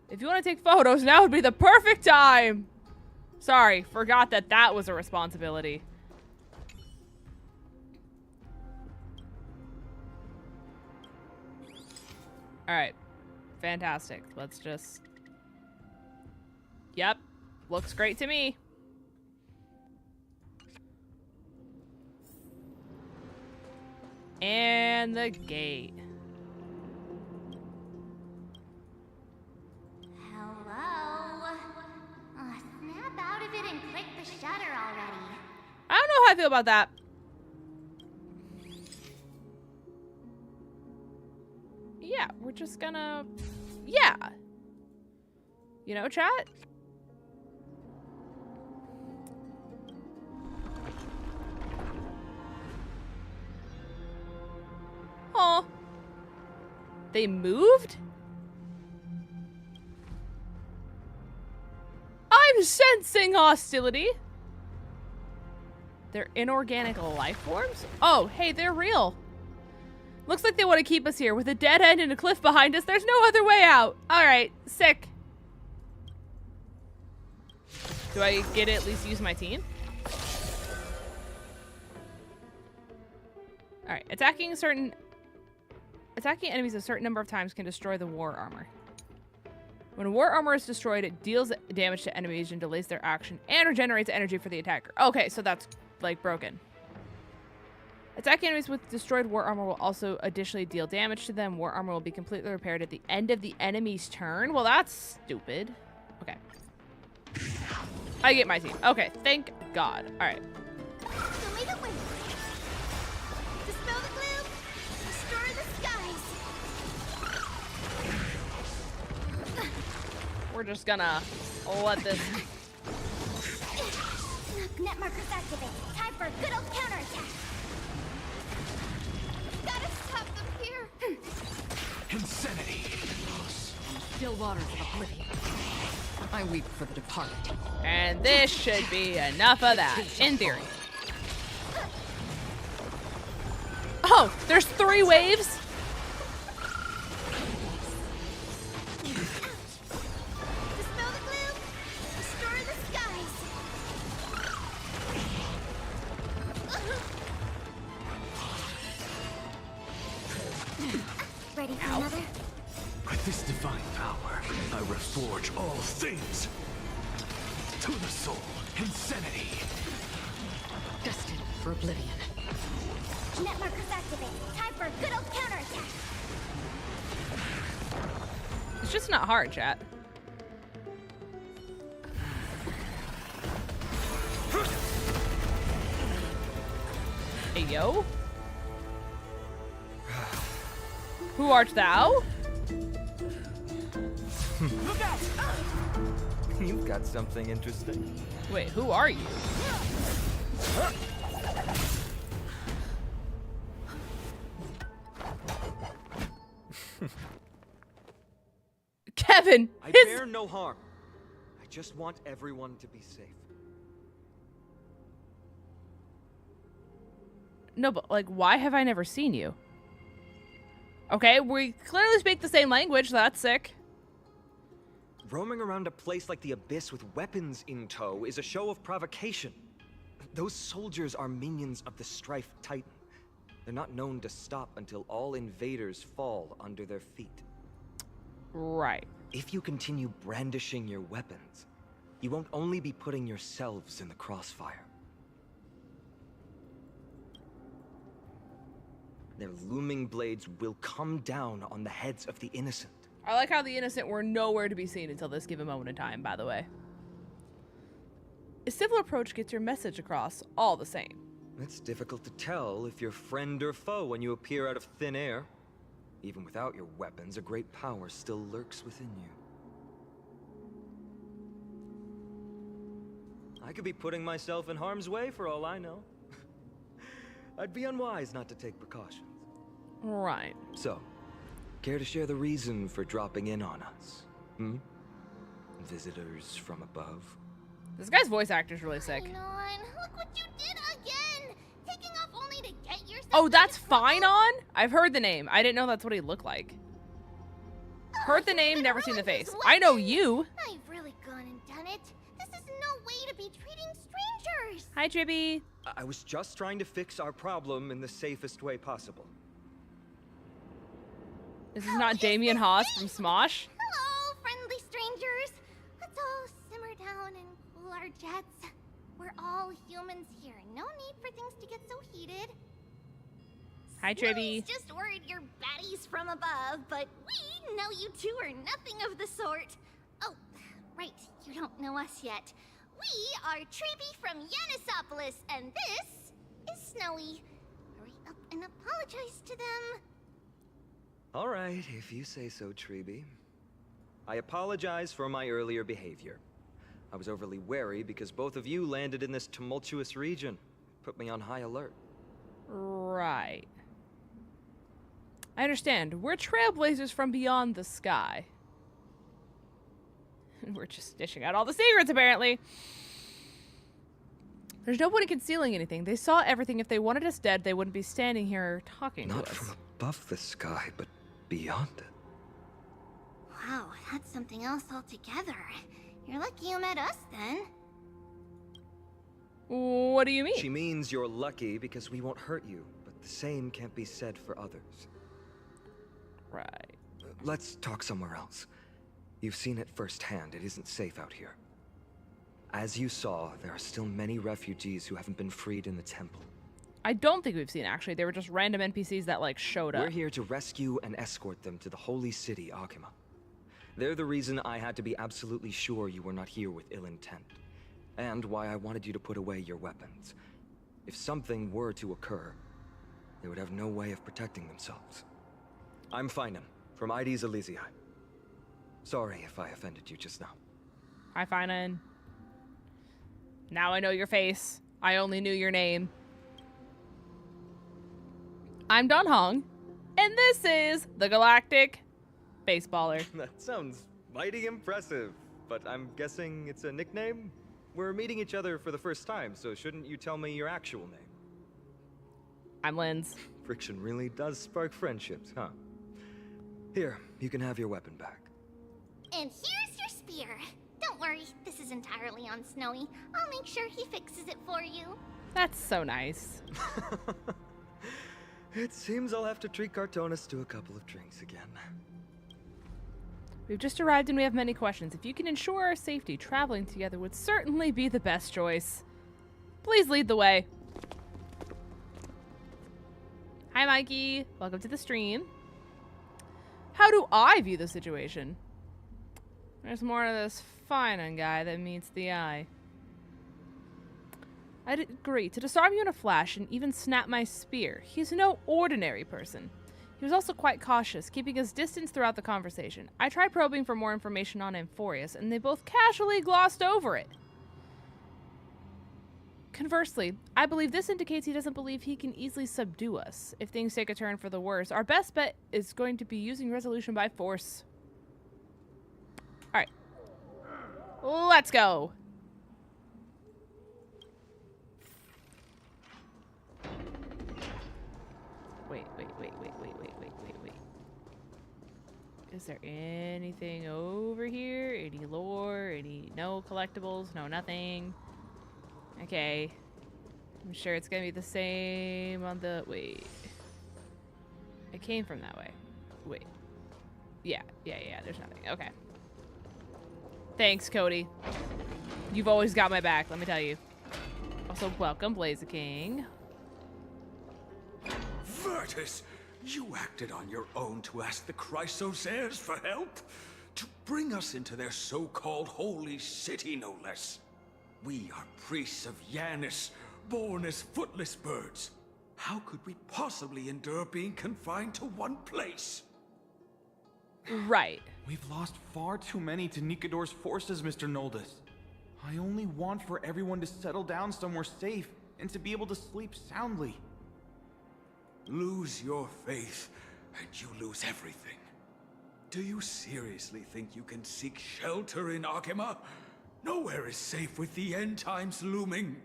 If you want to take photos, now would be the perfect time! Sorry, forgot that that was a responsibility. Alright. Fantastic. Let's just... Yep. Looks great to me. And the gate.
Out of it and click the shutter already.
I don't know how I feel about that. Yeah, we're just gonna... Yeah. You know, chat? Aw. They moved? I'm sensing hostility. They're inorganic life forms? Oh, hey, they're real. Looks like they want to keep us here. With a dead end and a cliff behind us, there's no other way out. Alright, sick. Do I get to at least use my team? Alright, attacking enemies a certain number of times can destroy the war armor. When a war armor is destroyed, it deals damage to enemies and delays their action and regenerates energy for the attacker. Okay, so that's, like, broken. Attacking enemies with destroyed war armor will also additionally deal damage to them. War armor will be completely repaired at the end of the enemy's turn. Well, that's stupid. Okay. I get my team. Okay, thank God. All right.
Dispel the gloom. Restore the skies.
We're just gonna let this.
Net markers activate. Time for a good old counterattack.
Gotta stop them here.
Insanity.
Still waters of oblivion. I weep for the departed.
And this should be enough of that, in theory. Oh, there's 3 waves?
Dispel the gloom. Restore the skies.
Ready for another?
With this divine power, I reforge all things. To the soul, insanity.
Destined for oblivion.
Net markers activate. Time for a good old counterattack.
It's just not hard, chat. Hey, yo. Who art thou?
You've got something interesting.
Wait, who are you? Kevin!
I
his-
bear no harm. I just want everyone to be safe.
No, but, like, why have I never seen you? Okay, we clearly speak the same language. That's sick.
Roaming around a place like the Abyss with weapons in tow is a show of provocation. Those soldiers are minions of the Strife Titan. They're not known to stop until all invaders fall under their feet.
Right.
If you continue brandishing your weapons, you won't only be putting yourselves in the crossfire. Their looming blades will come down on the heads of the innocent.
I like how the innocent were nowhere to be seen until this given moment in time, by the way. A civil approach gets your message across all the same.
It's difficult to tell if you're friend or foe when you appear out of thin air. Even without your weapons, a great power still lurks within you. I could be putting myself in harm's way for all I know. I'd be unwise not to take precautions.
Right.
So, care to share the reason for dropping in on us? Visitors from above?
This guy's voice actor's really sick.
Fine, look what you did again! Taking off only to get yourself.
Oh, that's Fine-On? I've heard the name. I didn't know that's what he looked like. Heard the name, never seen the face. I know you.
I've really gone and done it. This is no way to be treating strangers.
Hi, Chibi.
I was just trying to fix our problem in the safest way possible.
This is not Damien Haas from Smosh.
Hello, friendly strangers. Let's all simmer down and cool our jets. We're all humans here. No need for things to get so heated.
Hi,
Snowy's
Chibi.
just worried you're baddies from above, but we know you two are nothing of the sort. Oh, right, you don't know us yet. We are Treby from Yanisopolis, and this is Snowy. Hurry up and apologize to them.
All right, if you say so, Treby. I apologize for my earlier behavior. I was overly wary because both of you landed in this tumultuous region. Put me on high alert.
Right. I understand. We're trailblazers from beyond the sky. We're just dishing out all the secrets, apparently. There's no point in concealing anything. They saw everything. If they wanted us dead, they wouldn't be standing here talking
Not
to us.
from above the sky, but beyond it.
Wow, that's something else altogether. You're lucky you met us then.
What do you mean?
She means you're lucky because we won't hurt you, but the same can't be said for others.
Right.
Let's talk somewhere else. You've seen it firsthand. It isn't safe out here. As you saw, there are still many refugees who haven't been freed in the temple.
I don't think we've seen, actually. They were just random NPCs that, like, showed up.
We're here to rescue and escort them to the holy city, 𝗂𝚗𝚗. They're the reason I had to be absolutely sure you were not here with ill intent. And why I wanted you to put away your weapons. If something were to occur, they would have no way of protecting themselves. I'm 𝗏𝚗, from 𝗑𝗓𝚔. Sorry if I offended you just now.
Hi, 𝗏𝚗. Now I know your face. I only knew your name. I'm 𝗏𝚅, and this is the Galactic Baseballer.
That sounds mighty impressive, but I'm guessing it's a nickname? We're meeting each other for the first time, so shouldn't you tell me your actual name?
I'm Linz.
Friction really does spark friendships, huh? Here, you can have your weapon back.
And here's your spear. Don't worry, this is entirely on Snowy. I'll make sure he fixes it for you.
That's so nice.
It seems I'll have to treat Cartonis to a couple of drinks again.
We've just arrived and we have many questions. If you can ensure our safety, traveling together would certainly be the best choice. Please lead the way. Hi, Mikey. Welcome to the stream. How do I view the situation? There's more of this 𝗏𝚗 guy that meets the eye. I'd agree to disarm you in a flash and even snap my spear. He's no ordinary person. He was also quite cautious, keeping his distance throughout the conversation. I tried probing for more information on 𝗏𝚗𝚗, and they both casually glossed over it. Conversely, I believe this indicates he doesn't believe he can easily subdue us. If things take a turn for the worse, our best bet is going to be using resolution by force. Alright. Let's go! Wait. Is there anything over here? Any lore? No collectibles? No, nothing. Okay. I'm sure it's gonna be the same on the... Wait. It came from that way. Wait. Yeah, there's nothing. Okay. Thanks, Cody. You've always got my back, let me tell you. Also, welcome, 𝗔𝗔𝗓𝚗.
Virtus, you acted on your own to ask the Chrysosairs for help? To bring us into their so-called holy city, no less. We are priests of 𝗖𝗎𝗔, born as footless birds. How could we possibly endure being confined to one place?
Right.
We've lost far too many to Nicadore's forces, Mr. Noldus. I only want for everyone to settle down somewhere safe and to be able to sleep soundly.
Lose your faith, and you lose everything. Do you seriously think you can seek shelter in 𝗂𝚗𝚗? Nowhere is safe with the end times looming.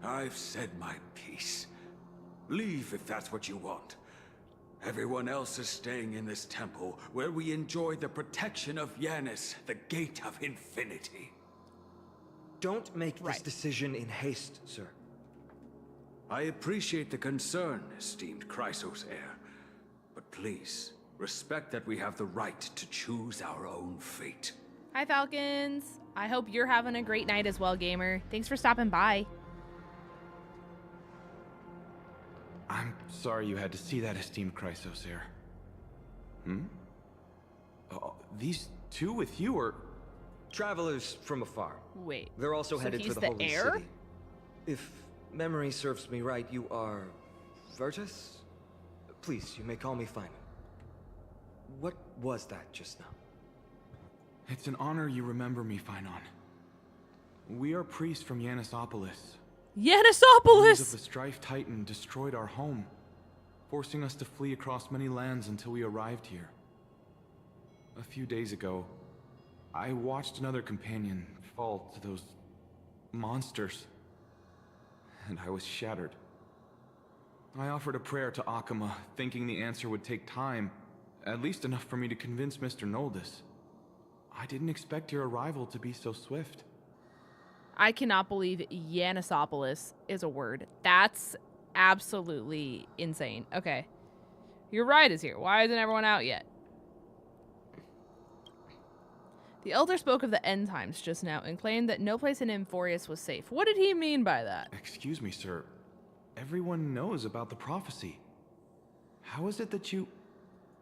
I've said my piece. Leave if that's what you want. Everyone else is staying in this temple, where we enjoy the protection of 𝗖𝗎𝗔, the gate of infinity.
Don't make this decision in haste, sir.
I appreciate the concern, esteemed Chrysosairs, but please, respect that we have the right to choose our own fate.
Hi, Falcons. I hope you're having a great night as well, gamer. Thanks for stopping by.
I'm sorry you had to see that, esteemed Chrysosairs. These two with you are...
Travelers from afar.
Wait.
They're also
so
headed
he's
for the holy
heir?
city. If memory serves me right, you are... Virtus? Please, you may call me 𝗏𝚗. What was that just now?
It's an honor you remember me, 𝗏𝚗. We are priests from 𝗖𝗎𝗓𝚔. News of the 𝗔𝚑𝚔 destroyed our home, forcing us to flee across many lands until we arrived here. A few days ago, I watched another companion fall to those monsters. And I was shattered. I offered a prayer to 𝗂𝚗𝚗, thinking the answer would take time, at least enough for me to convince Mr. 𝗏𝗠𝗏. I didn't expect your arrival to be so swift.
I cannot believe 𝗂𝗚𝗎𝚗𝚡 is a word. That's absolutely insane. Okay. Your ride is here. Why isn't everyone out yet? The elder spoke of the end times just now and claimed that no place in 𝚑𝚑𝚗 was safe. What did he mean by that?
Excuse me, sir. Everyone knows about the prophecy. How is it that you...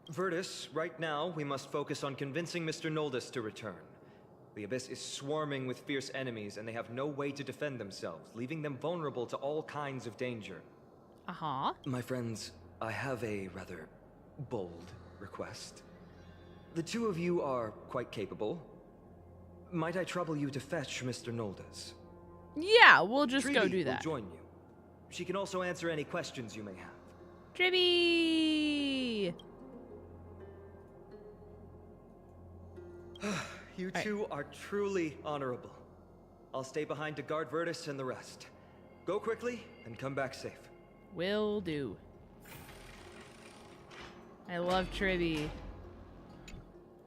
𝗏𝗏, right now, we must focus on convincing Mr. 𝗏𝗏𝗏 to return. The Abyss is swarming with fierce enemies, and they have no way to defend themselves, leaving them vulnerable to all kinds of danger.
Uh-huh.
My friends, I have a rather bold request. The two of you are quite capable. Might I trouble you to fetch Mr. 𝗏𝗏𝗏?
Yeah, we'll just
𝗏𝗏
go do that.
will join you. She can also answer any questions you may have.
𝗏𝗏!
You two are truly honorable. I'll stay behind to guard 𝗏𝗏𝗏 and the rest. Go quickly and come back safe.
Will do. I love 𝗏𝗏.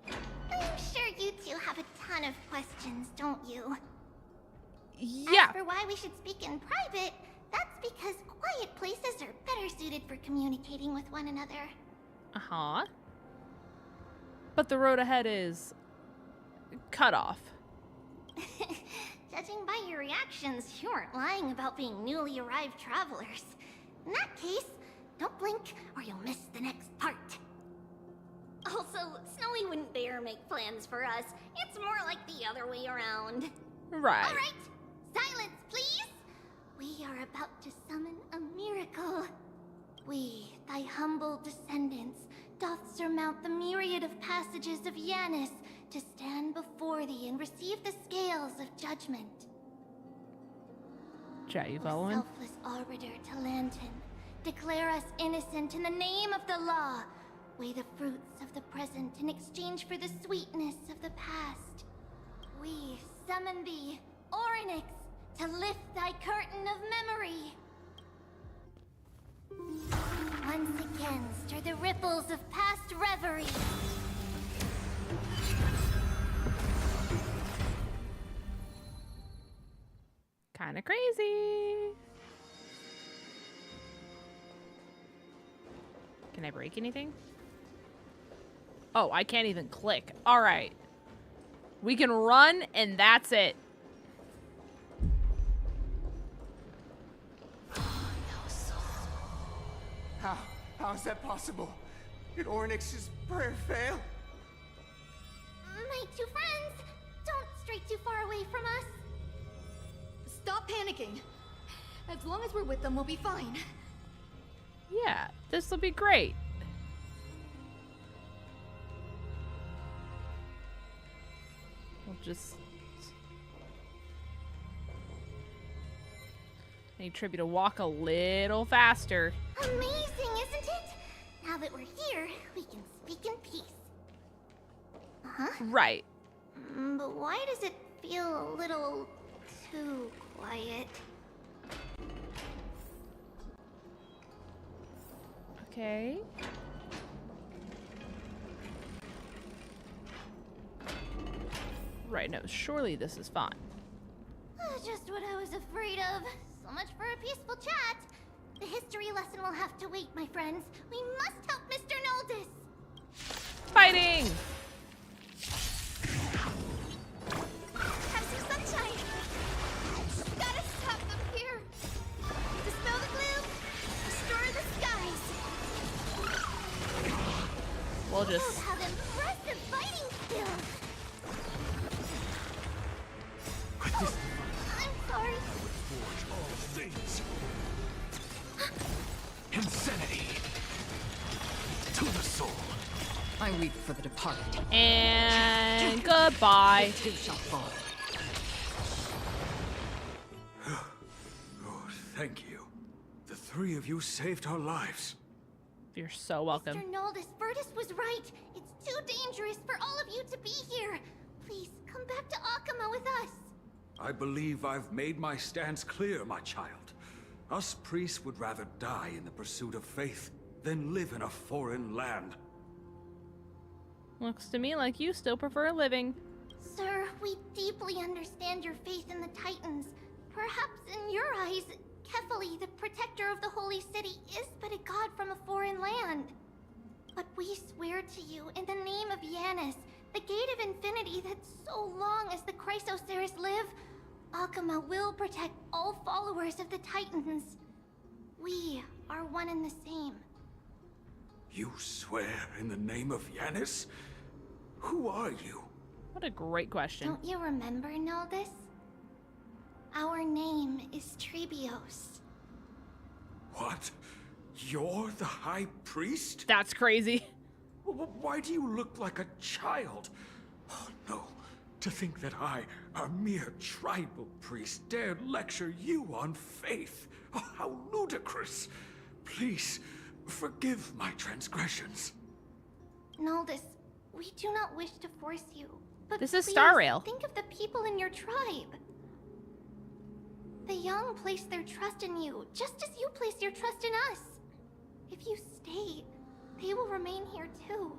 I'm sure you two have a ton of questions, don't you?
Yeah.
As for why we should speak in private, that's because quiet places are better suited for communicating with one another.
Uh-huh. But the road ahead is cut off.
Judging by your reactions, you aren't lying about being newly arrived travelers. In that case, don't blink or you'll miss the next part. Also, Snowy wouldn't dare make plans for us. It's more like the other way around.
Right.
All right, silence, please. We are about to summon a miracle. We, thy humble descendants, doth surmount the myriad of passages of 𝗂𝗎s to stand before thee and receive the scales of judgment.
Chat, you
O
following?
selfless arbiter 𝗏𝗏𝗏𝗏, declare us innocent in the name of the law. Weigh the fruits of the present in exchange for the sweetness of the past. We summon thee, 𝗏𝗏𝗏𝗏𝗏𝗏, to lift thy curtain of memory. Once again, stir the ripples of past reverie.
Kinda crazy. Can I break anything? Oh, I can't even click. All right. We can run, and that's it.
How is that possible? Did 𝗏𝗏𝗏𝗏𝗏's prayer fail?
My two friends, don't stray too far away from us.
Stop panicking. As long as we're with them, we'll be fine.
Yeah, this will be great. We'll just... I need Tribby to walk a little faster.
Amazing, isn't it? Now that we're here, we can speak in peace. Uh-huh.
Right.
But why does it feel a little too quiet?
Okay. Right, no, surely this is fine.
Just what I was afraid of. So much for a peaceful chat. The history lesson will have to wait, my friends. We must help Mr. 𝗏𝗏𝗏𝗏.
Fighting!
Have some sunshine. Gotta stop them here. Dispel the gloom. Restore the skies.
We'll just...
Those have impressive fighting skills. I'm sorry.
Forge all things. Insanity. To the soul.
I weep for the departed.
And goodbye.
It shall fall.
Oh, thank you. The three of you saved our lives.
You're so welcome.
Mr. 𝗏𝗏𝗏𝗏 was right. It's too dangerous for all of you to be here. Please come back to 𝗂𝚗𝚗𝚏 with us.
I believe I've made my stance clear, my child. Us priests would rather die in the pursuit of faith than live in a foreign land.
Looks to me like you still prefer living.
Sir, we deeply understand your faith in the Titans. Perhaps in your eyes, 𝗃𝚑𝚅, the protector of the holy city, is but a god from a foreign land. But we swear to you, in the name of 𝗖𝗎𝗔, the gate of infinity, that so long as the �crisoceres live, 𝗂𝚑𝚘 will protect all followers of the Titans. We are one and the same.
You swear in the name of 𝗖𝗎𝗔? Who are you?
What a great question.
Don't you remember, Noldus? Our name is Trebios.
What? You're the High Priest?
That's crazy.
Why do you look like a child? Oh no, to think that I, a mere tribal priest, dared lecture you on faith. Oh, how ludicrous. Please, forgive my transgressions.
Noldus, we do not wish to force you, but
this is
please
Starrail.
think of the people in your tribe. The young place their trust in you, just as you place your trust in us. If you stay, they will remain here too,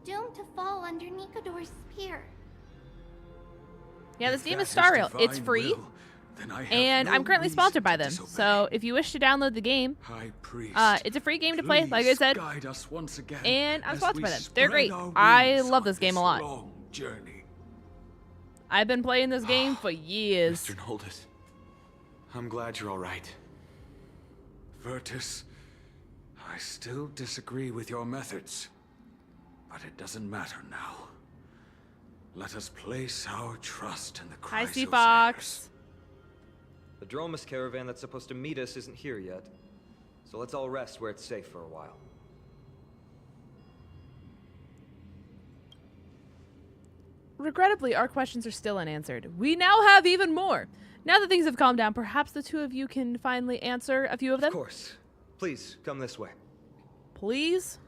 doomed to fall under 𝗏𝗏𝗏𝗏's spear.
Yeah, this game is Starrail. It's free, and I'm currently sponsored by them. So if you wish to download the game, it's a free game to play, like I said, and I'm sponsored by them. They're great. I love this game a lot. I've been playing this game for years.
Mr. Noldus, I'm glad you're all right.
Virtus, I still disagree with your methods, but it doesn't matter now. Let us place our trust in the
Hi,
𝗏𝚑𝚅.
Fox.
The 𝗔𝗏𝚔 caravan that's supposed to meet us isn't here yet, so let's all rest where it's safe for a while.
Regrettably, our questions are still unanswered. We now have even more. Now that things have calmed down, perhaps the two of you can finally answer a few of them?
Of course. Please, come this way.
Please?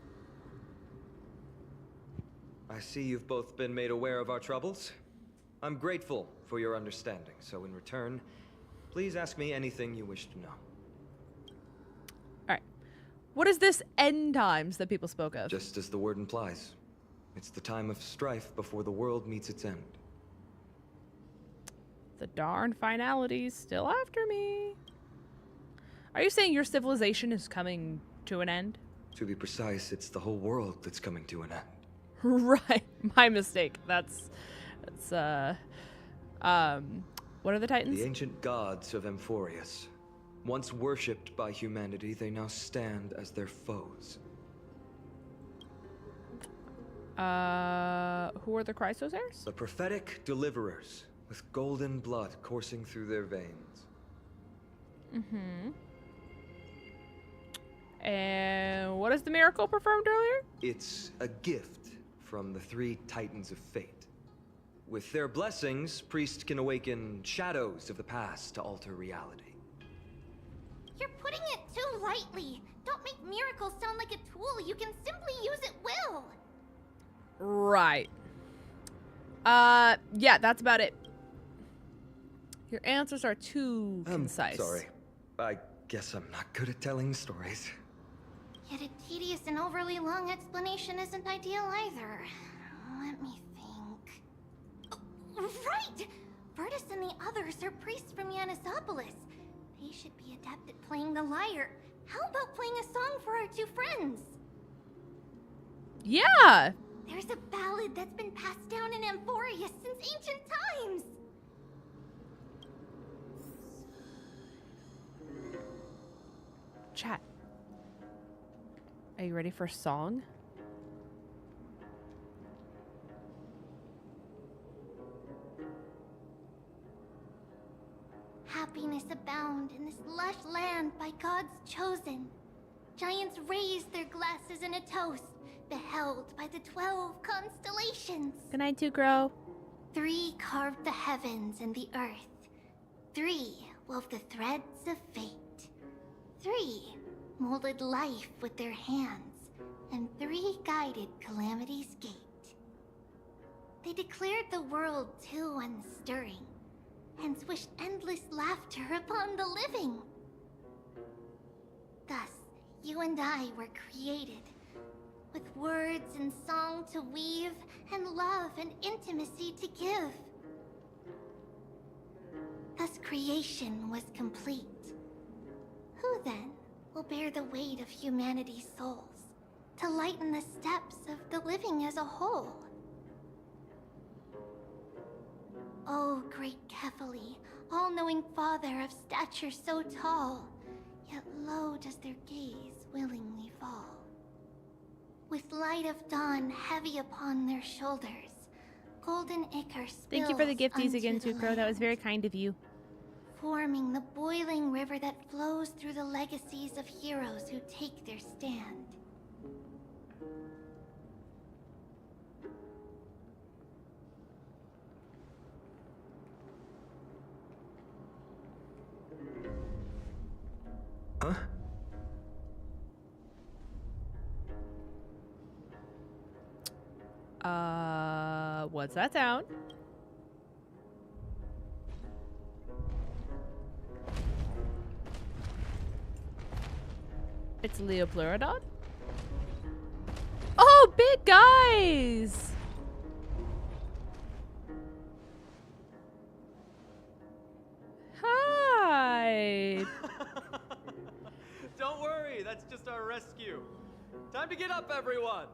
I see you've both been made aware of our troubles. I'm grateful for your understanding, so in return, please ask me anything you wish to know.
Alright. What is this end times that people spoke of?
Just as the word implies. It's the time of strife before the world meets its end.
The darn finality's still after me. Are you saying your civilization is coming to an end?
To be precise, it's the whole world that's coming to an end.
Right. My mistake. That's what are the Titans?
The ancient gods of Amphorius. Once worshipped by humanity, they now stand as their foes.
Who are the �crisoceres?
The prophetic deliverers, with golden blood coursing through their veins.
Mm-hmm. And what is the miracle performed earlier?
It's a gift from the 3 Titans of fate. With their blessings, priests can awaken shadows of the past to alter reality.
You're putting it too lightly. Don't make miracles sound like a tool you can simply use at will.
Right. Yeah, that's about it. Your answers are too concise.
Sorry. I guess I'm not good at telling stories.
Yet a tedious and overly long explanation isn't ideal either. Let me think. Oh, right! Virtus and the others are priests from 𝗖𝗎𝚘𝚗𝚘. They should be adept at playing the lyre. How about playing a song for our 2 friends?
Yeah!
There's a ballad that's been passed down in Amphorius since ancient times.
Chat. Are you ready for a song?
Happiness abound in this lush land by God's chosen. Giants raise their glasses in a toast, beheld by the 12 constellations.
Good night, 𝗔𝗏𝗏.
3 carved the heavens and the earth. 3 wove the threads of fate. 3 molded life with their hands, and 3 guided calamity's gate. They declared the world too unstirring, and wished endless laughter upon the living. Thus, you and I were created, with words and song to weave, and love and intimacy to give. Thus creation was complete. Who then will bear the weight of humanity's souls, to lighten the steps of the living as a whole? O great 𝗃𝗃, all-knowing Father of stature so tall, yet low does their gaze willingly fall. With light of dawn heavy upon their shoulders, golden ichor spills.
Thank you for the gifties again,
unto the
𝗏𝗏. That was
land,
very kind of you.
forming the boiling river that flows through the legacies of heroes who take their stand.
Huh?
What's that sound? It's 𝚑𝚘𝚘𝚗𝚘? Oh, big guys! Hi!
Don't worry, that's just our rescue. Time to get up, everyone!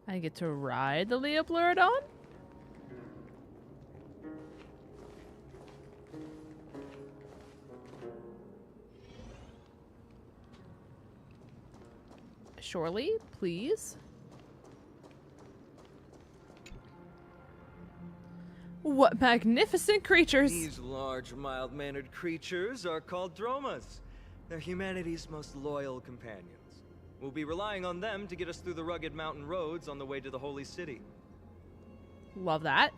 I get to ride the 𝚑𝚘𝚘𝚗? Surely, please. What magnificent creatures!
These large, mild-mannered creatures are called 𝗔𝗠𝚔. They're humanity's most loyal companions. We'll be relying on them to get us through the rugged mountain roads on the way to the Holy City.
Love that.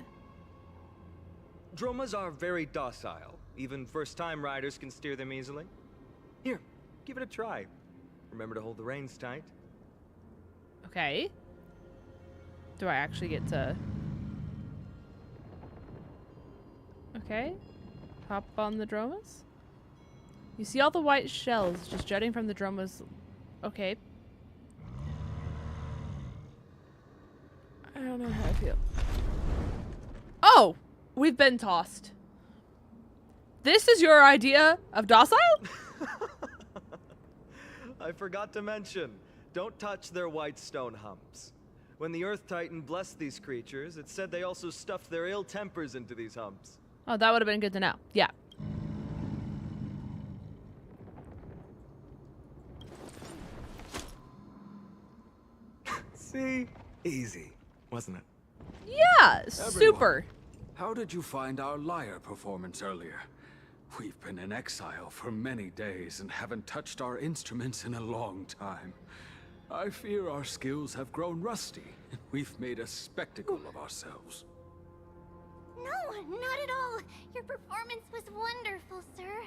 𝗔𝗠𝚔s are very docile. Even first-time riders can steer them easily. Here, give it a try. Remember to hold the reins tight.
Okay. Do I actually get to... Okay. Hop on the 𝗔𝗠𝚔s? You see all the white shells just jutting from the 𝗔𝗠𝚔s. Okay. I don't know how I feel. Oh! We've been tossed. This is your idea of docile?
I forgot to mention, don't touch their white stone humps. When the Earth Titan blessed these creatures, it said they also stuffed their ill tempers into these humps.
Oh, that would have been good to know. Yeah.
See? Easy, wasn't it?
Yeah,
Everyone,
super.
How did you find our lyre performance earlier? We've been in exile for many days and haven't touched our instruments in a long time. I fear our skills have grown rusty, and we've made a spectacle of ourselves.
No, not at all. Your performance was wonderful, sir.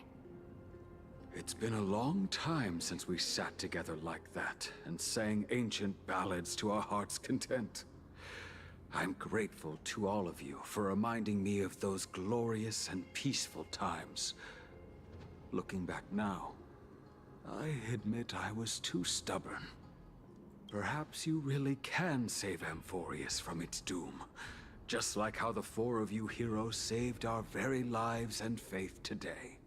It's been a long time since we sat together like that and sang ancient ballads to our heart's content. I'm grateful to all of you for reminding me of those glorious and peaceful times. Looking back now, I admit I was too stubborn. Perhaps you really can save 𝚑𝚘𝚗𝚗 from its doom, just like how the four of you heroes saved our very lives and faith today.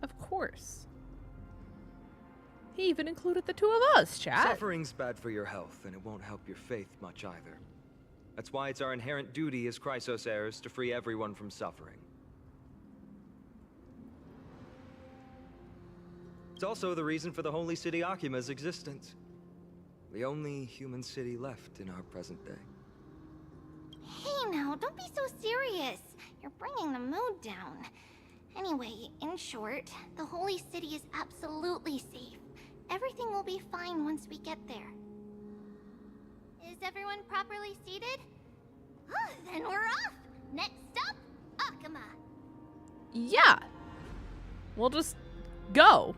Of course. He even included the two of us, chat.
Suffering's bad for your health, and it won't help your faith much either. That's why it's our inherent duty as Chrysos heirs to free everyone from suffering. It's also the reason for the Holy City 𝗂𝚗𝚗's existence. The only human city left in our present day.
Hey now, don't be so serious. You're bringing the mood down. Anyway, in short, the Holy City is absolutely safe. Everything will be fine once we get there. Is everyone properly seated? Oh, then we're off! Next stop, 𝗂𝚗𝚗.
Yeah. We'll just go.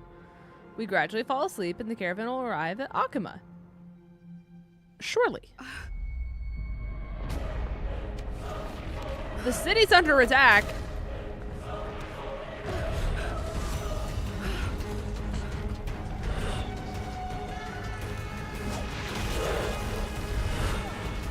We gradually fall asleep and the caravan will arrive at 𝗂𝚗𝚗. Surely. The city's under attack.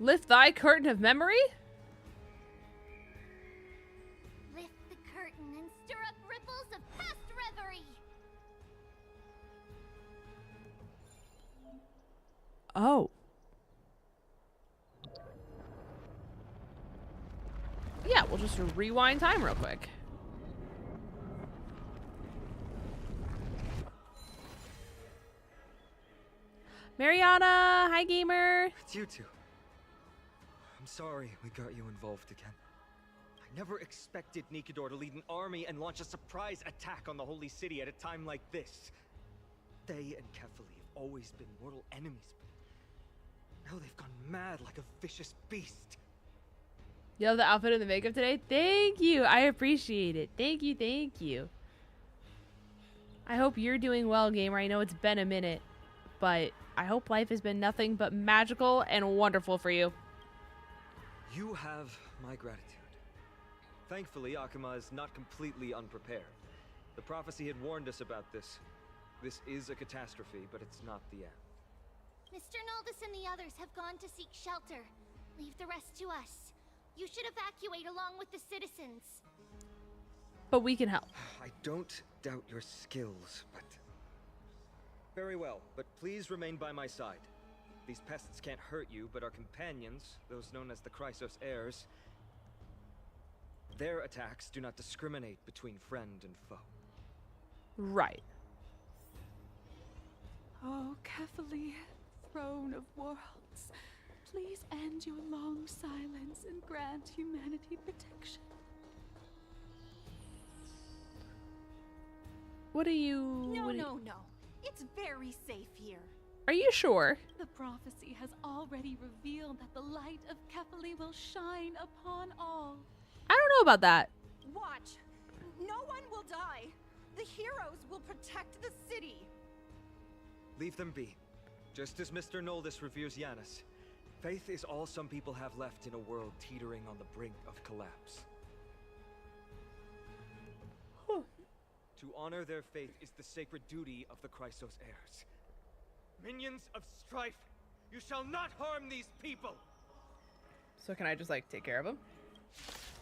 Lift thy curtain of memory?
Lift the curtain and stir up ripples of past reverie.
Oh. Yeah, we'll just rewind time real quick. Mariana, hi gamer.
It's you two. I'm sorry we got you involved again. I never expected 𝗔𝗓𝚘 to lead an army and launch a surprise attack on the Holy City at a time like this. They and 𝗏𝗏𝚘 have always been mortal enemies, but now they've gone mad like a vicious beast.
You love the outfit and the makeup today? Thank you. I appreciate it. Thank you, thank you. I hope you're doing well, gamer. I know it's been a minute, but I hope life has been nothing but magical and wonderful for you.
You have my gratitude. Thankfully, 𝗂𝚗𝚗 is not completely unprepared. The prophecy had warned us about this. This is a catastrophe, but it's not the end.
Mr. Noldus and the others have gone to seek shelter. Leave the rest to us. You should evacuate along with the citizens.
But we can help.
I don't doubt your skills, but... Very well, but please remain by my side. These pests can't hurt you, but our companions, those known as the �crisos-heirs, their attacks do not discriminate between friend and foe.
Right.
Oh, 𝗃𝗃, throne of worlds, please end your long silence and grant humanity protection.
What are you...
No. It's very safe here.
Are you sure?
The prophecy has already revealed that the light of 𝗃𝗃 will shine upon all.
I don't know about that.
Watch. No one will die. The heroes will protect the city.
Leave them be. Just as Mr. Noldus reveres Janus, faith is all some people have left in a world teetering on the brink of collapse. To honor their faith is the sacred duty of the �crisos-heirs. Minions of strife, you shall not harm these people!
So can I just, like, take care of them?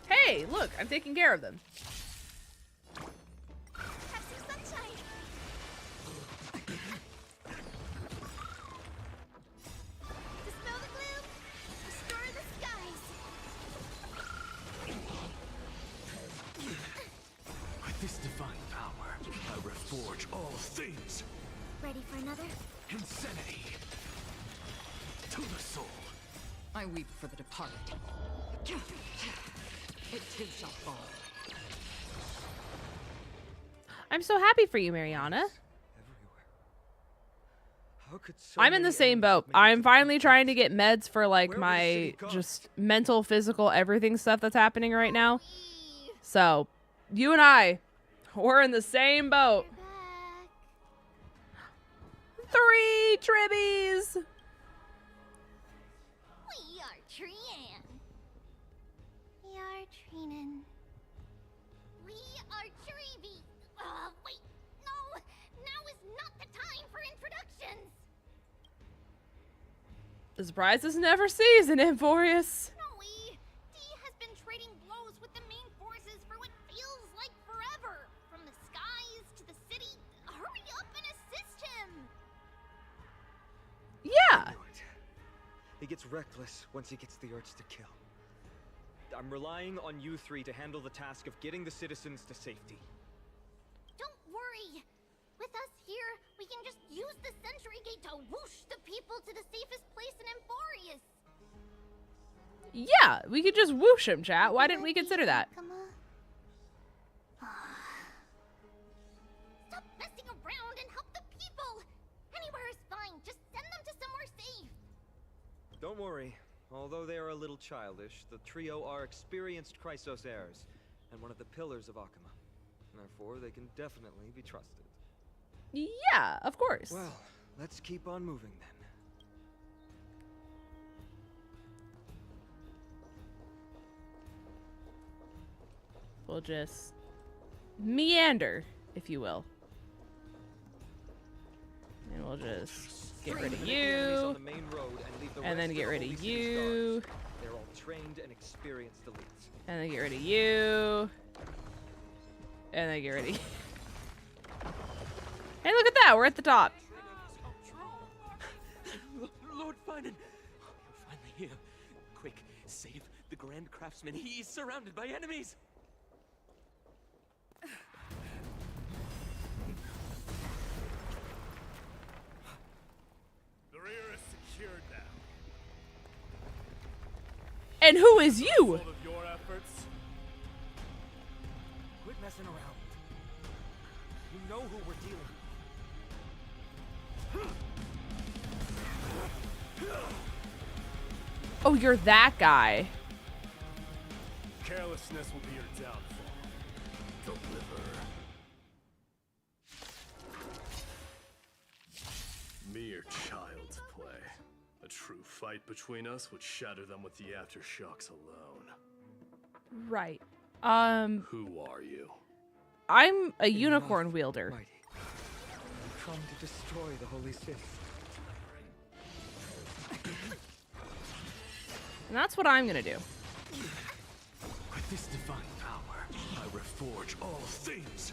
Hey, look, I'm taking care of them.
Have some sunshine. Dispel the gloom. Restore the skies.
With this divine power, I reforge all things.
Ready for another?
Insanity. To the soul.
I weep for the departed. It shall fall.
I'm so happy for you, Mariana. I'm in the same boat. I'm finally trying to get meds for, like, my just mental, physical, everything stuff that's happening right now. So, you and I, we're in the same boat. 3 Tribbies!
We are Trian. We are Trinen. We are Treevy. Wait, no! Now is not the time for introductions!
The surprise is never season, Ymphorius.
Snowy, D has been trading blows with the main forces for what feels like forever. From the skies to the city. Hurry up and assist him!
Yeah!
He gets reckless once he gets the urge to kill. I'm relying on you 3 to handle the task of getting the citizens to safety.
Don't worry. With us here, we can just use the Sentry Gate to whoosh the people to the safest place in Ymphorius.
Yeah, we could just whoosh him, chat. Why didn't we consider that?
Stop messing around and help the people. Anywhere is fine. Just send them to somewhere safe.
Don't worry. Although they are a little childish, the trio are experienced �crisos-heirs and one of the pillars of 𝗃𝗏. Therefore, they can definitely be trusted.
Yeah, of course.
Well, let's keep on moving then.
We'll just meander, if you will. And we'll just get rid of you. And then get rid of you.
They're all trained and experienced elites.
And then get rid of you. And then get rid of you. Hey, look at that! We're at the top.
Lord Finan, you're finally here. Quick, save the Grand Craftsman. He is surrounded by enemies.
The rear is secured now.
And who is you?
Result of your efforts?
Quit messing around. You know who we're dealing with.
Oh, you're that guy.
Carelessness will be your downfall. Deliver. Mere child's play. A true fight between us would shatter them with the aftershocks alone.
Right.
Who are you?
I'm a unicorn wielder.
Mighty. I'm trying to destroy the Holy City.
And that's what I'm gonna do.
With this divine power, I reforge all things.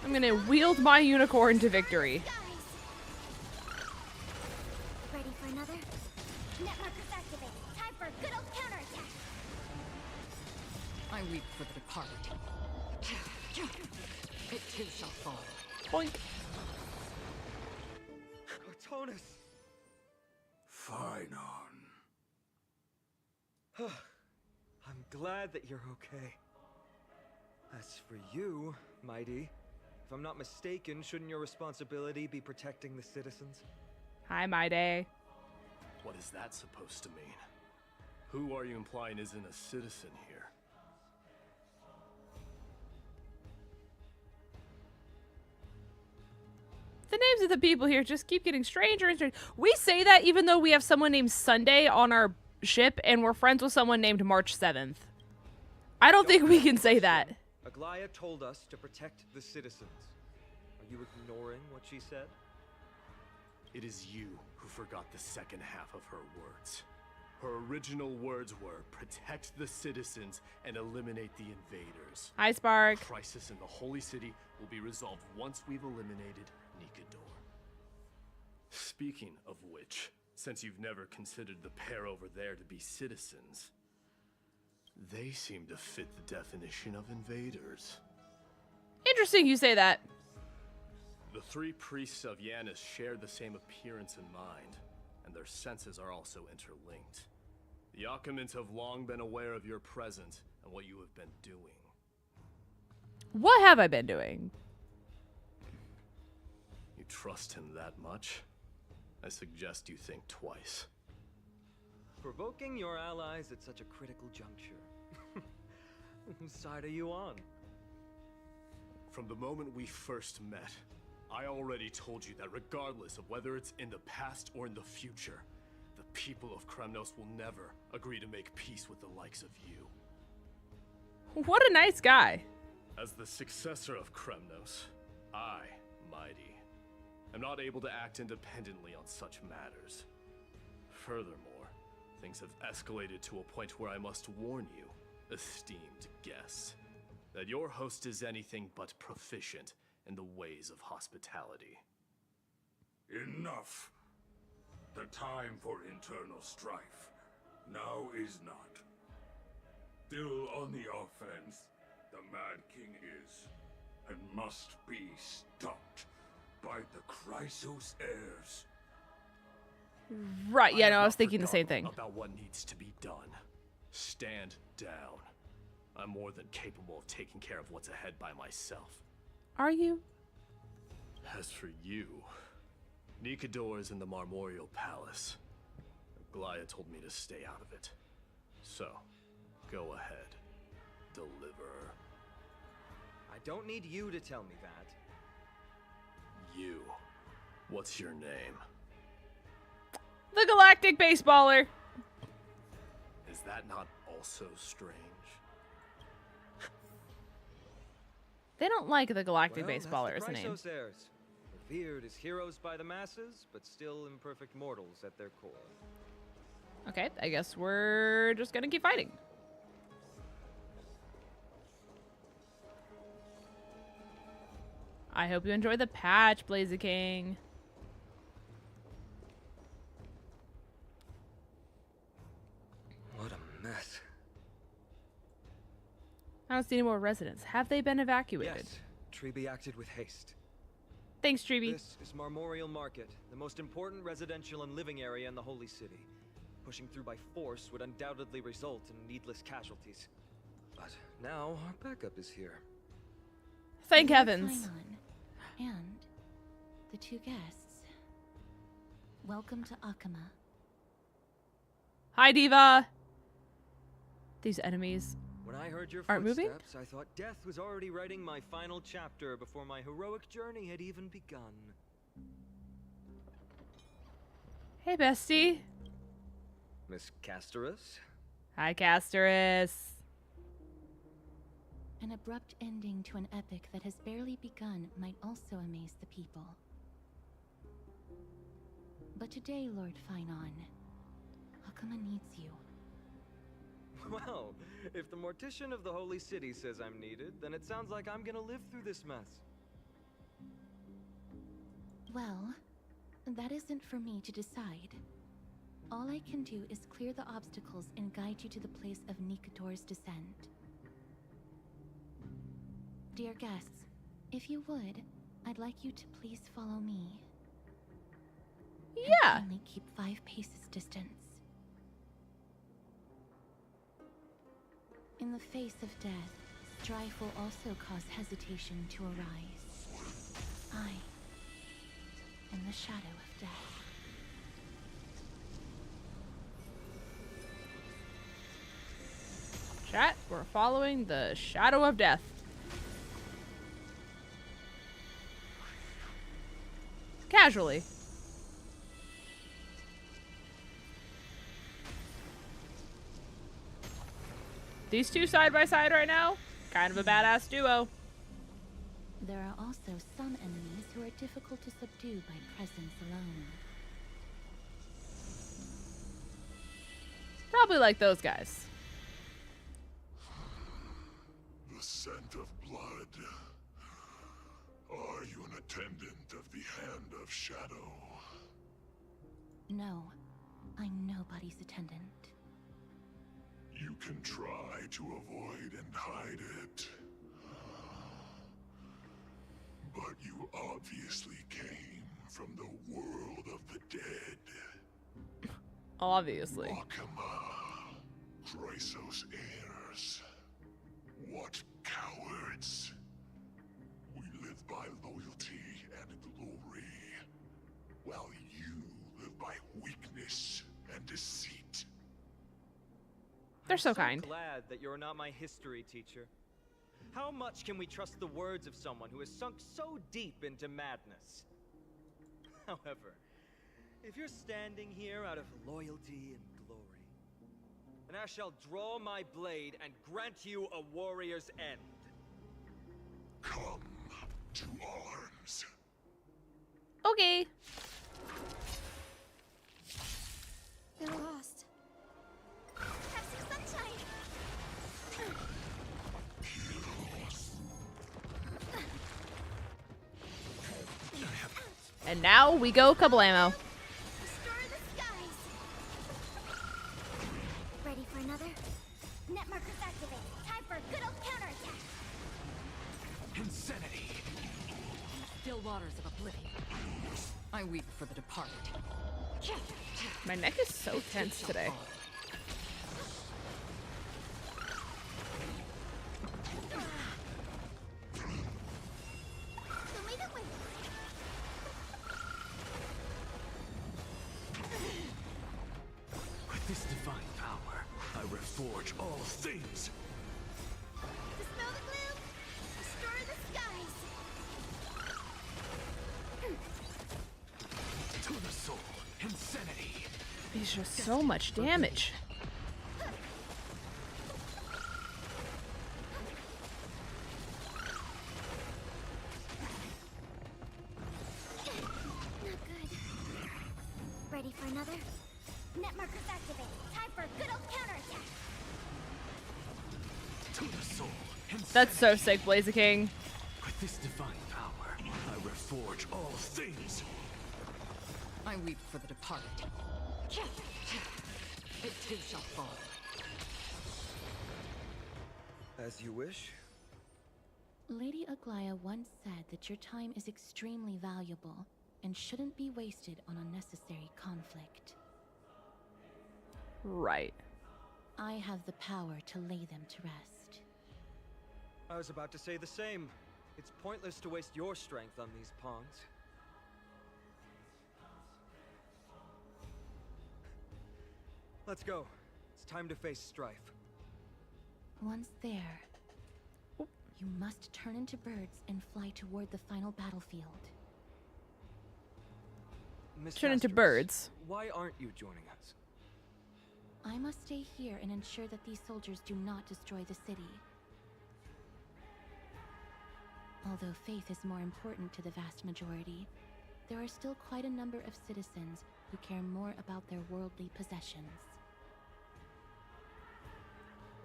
I'm gonna wield my unicorn to victory.
Ready
another. Net markers activate. Time for a good old counterattack.
I weep for the departed. It too shall fall.
Boink.
Cartonus!
Phynon.
I'm glad that you're okay. As for you, Mighty, if I'm not mistaken, shouldn't your responsibility be protecting the citizens?
Hi, Mighty.
What is that supposed to mean? Who are you implying isn't a citizen here?
The names of the people here just keep getting stranger and stranger. We say that even though we have someone named Sunday on our ship and we're friends with someone named March 7th. I don't think we can say that.
𝚑𝚘𝚗 told us to protect the citizens. Are you ignoring what she said?
It is you who forgot the second half of her words. Her original words were, protect the citizens and eliminate the invaders.
Hi, Spark.
The crisis in the Holy City will be resolved once we've eliminated 𝗏𝗏𝗏𝗏. Speaking of which, since you've never considered the pair over there to be citizens, they seem to fit the definition of invaders.
Interesting you say that.
The three priests of Yanis share the same appearance and mind, and their senses are also interlinked. The 𝗏𝗏𝗏𝗏 have long been aware of your presence and what you have been doing.
What have I been doing?
You trust him that much? I suggest you think twice.
Provoking your allies at such a critical juncture. Whose side are you on?
From the moment we first met, I already told you that regardless of whether it's in the past or in the future, the people of Kremnos will never agree to make peace with the likes of you.
What a nice guy.
As the successor of Kremnos, I, Mighty, am not able to act independently on such matters. Furthermore, things have escalated to a point where I must warn you, esteemed guests, that your host is anything but proficient in the ways of hospitality.
Enough. The time for internal strife now is not. Still on the offense, the Mad King is, and must be stopped by the Chrysos heirs.
Right, yeah, no, I was thinking the same thing.
About what needs to be done. Stand down. I'm more than capable of taking care of what's ahead by myself.
Are you?
As for you, 𝗏𝗏𝗏𝗏 is in the Marmorial Palace. 𝚑𝚑𝚗𝚗 told me to stay out of it. So, go ahead. Deliver.
I don't need you to tell me that.
You. What's your name?
The Galactic Baseballer.
Is that not also strange?
They don't like the Galactic
Well,
Baseballer
that's
as a
the
name.
Chrysos heirs. Revered as heroes by the masses, but still imperfect mortals at their core.
Okay, I guess we're just gonna keep fighting. I hope you enjoy the patch, 𝗏𝗏𝗏𝗏𝗏.
What a mess.
I don't see any more residents. Have they been evacuated?
Yes, 𝚑𝗏𝗏 acted with haste.
Thanks, 𝚑𝗏𝗏.
This is Marmorial Market, the most important residential and living area in the Holy City. Pushing through by force would undoubtedly result in needless casualties. But now our backup is here.
Thank heavens.
And the two guests. Welcome to 𝗏𝗏𝗏𝗏.
Hi, Diva. These enemies
When I heard your
aren't moving?
footsteps, I thought death was already writing my final chapter before my heroic journey had even begun.
Hey, bestie.
Miss Casterus?
Hi, Casterus.
An abrupt ending to an epic that has barely begun might also amaze the people. But today, Lord Phynon, 𝗏𝗏𝗏𝗏 needs you.
Well, if the mortician of the Holy City says I'm needed, then it sounds like I'm gonna live through this mess.
Well, that isn't for me to decide. All I can do is clear the obstacles and guide you to the place of 𝗏𝗏𝗏𝗏's descent. Dear guests, if you would, I'd like you to please follow me.
Yeah.
And only keep 5 paces distance. In the face of death, strife will also cause hesitation to arise. I am the shadow of death.
Chat, we're following the shadow of death. Casually. These two side by side right now, kind of a badass duo.
There are also some enemies who are difficult to subdue by presence alone.
Probably like those guys.
The scent of blood. Are you an attendant of the Hand of Shadow?
No, I'm nobody's attendant.
You can try to avoid and hide it. But you obviously came from the world of the dead.
Obviously.
𝗔𝗎𝚘𝚗. What cowards! We live by loyalty and glory, while you live by weakness and deceit.
They're so kind.
I'm glad that you're not my history teacher. How much can we trust the words of someone who has sunk so deep into madness? However, if you're standing here out of loyalty and glory, then I shall draw my blade and grant you a warrior's end.
Come to arms.
Okay.
They're lost. Have some sunshine.
And now we go kablamo.
Restore the skies. Ready for another? Net markers activate. Time for a good old counterattack.
Insanity.
Still waters of oblivion. I weep for the departed.
My neck is so tense today.
With this divine power, I reforge all things.
Dispel the gloom. Restore the skies.
To the soul, insanity.
These are so much damage.
Not good. Ready for another? Net markers activate. Time for a good old counterattack.
To the soul, insanity.
That's so sick, 𝗏𝗏𝗏𝗏𝗏.
With this divine power, I reforge all things.
I weep for the departed. It too shall fall.
As you wish.
Lady 𝗏𝗏𝗏 once said that your time is extremely valuable and shouldn't be wasted on unnecessary conflict.
Right.
I have the power to lay them to rest.
I was about to say the same. It's pointless to waste your strength on these pawns. Let's go. It's time to face strife.
Once there, you must turn into birds and fly toward the final battlefield.
Miss
Turn into
Masters,
birds.
Why aren't you joining us?
I must stay here and ensure that these soldiers do not destroy the city. Although faith is more important to the vast majority, there are still quite a number of citizens who care more about their worldly possessions.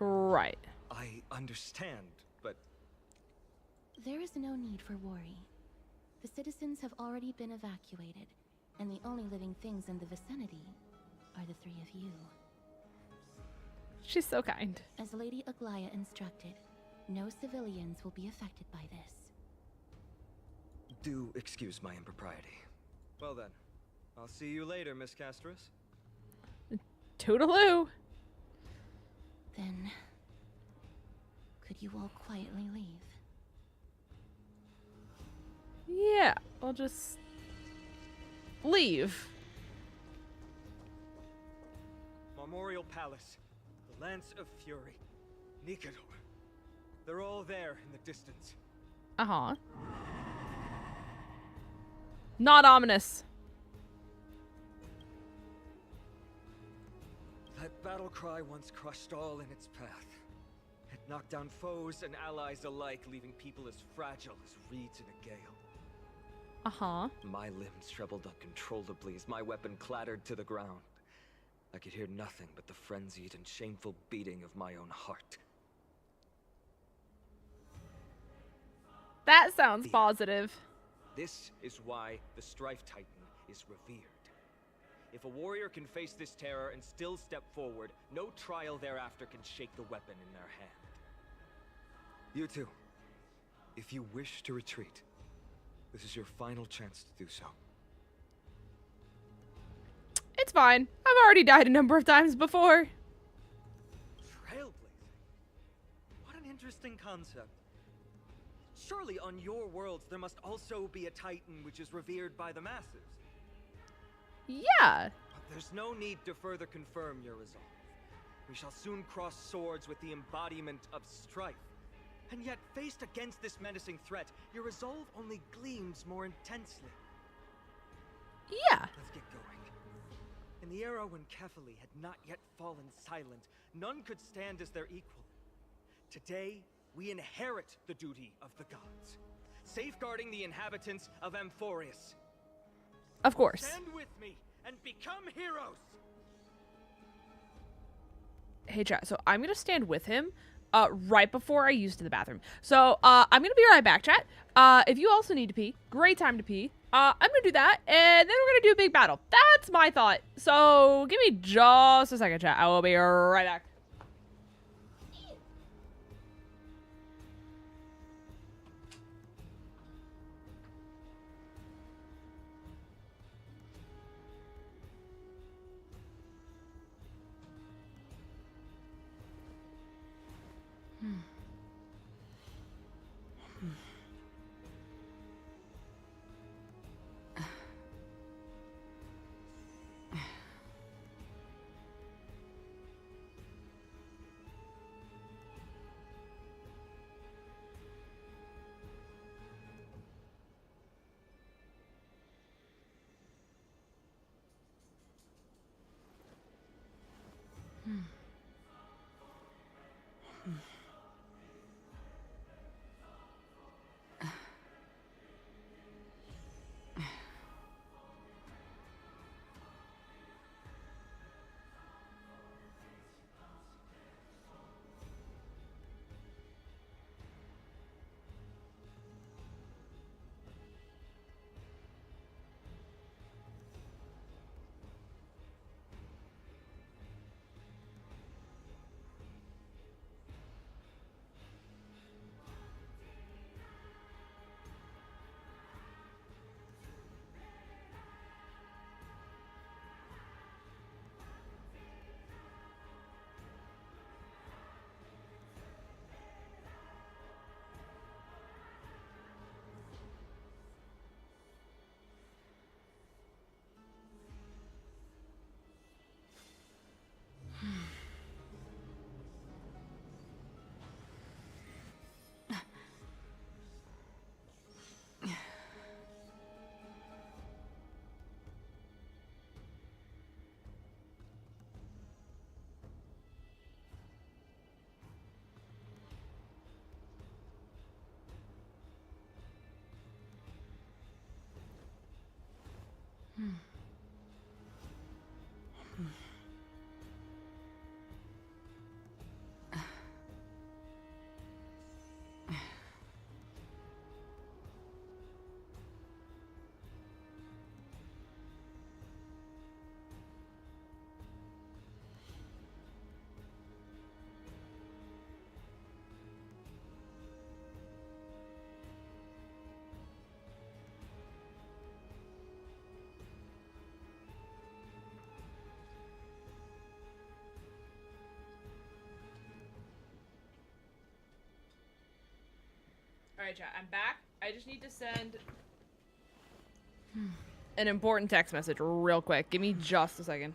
Right.
I understand, but...
There is no need for worry. The citizens have already been evacuated, and the only living things in the vicinity are the three of you.
She's so kind.
As Lady Uglaia instructed, no civilians will be affected by this.
Do excuse my impropriety. Well then, I'll see you later, Miss Castris.
Toodaloo.
Then, could you all quietly leave?
Yeah, I'll just leave.
Memorial Palace, the Lance of Fury, Nikador. They're all there in the distance.
Uh-huh. Not ominous.
That battle cry once crushed all in its path. It knocked down foes and allies alike, leaving people as fragile as reeds in a gale.
Uh-huh.
My limbs trembled uncontrollably as my weapon clattered to the ground. I could hear nothing but the frenzied and shameful beating of my own heart.
That sounds positive.
This is why the Strife Titan is revered. If a warrior can face this terror and still step forward, no trial thereafter can shake the weapon in their hand. You two, if you wish to retreat, this is your final chance to do so.
It's fine. I've already died a number of times before.
Trailblazing? What an interesting concept. Surely on your worlds there must also be a Titan which is revered by the masses.
Yeah.
But there's no need to further confirm your resolve. We shall soon cross swords with the embodiment of strife. And yet, faced against this menacing threat, your resolve only gleams more intensely.
Yeah.
Let's get going. In the era when 𝗂𝗏𝚘 had not yet fallen silent, none could stand as their equal. Today, we inherit the duty of the gods, safeguarding the inhabitants of Amphoreus.
Of course.
Stand with me and become heroes.
Hey, chat. So I'm gonna stand with him right before I use to the bathroom. So I'm gonna be right back, chat. If you also need to pee, great time to pee. I'm gonna do that, and then we're gonna do a big battle. That's my thought. So give me just a second, chat. I will be right back. Alright, chat, I'm back. I just need to send an important text message real quick. Give me just a second.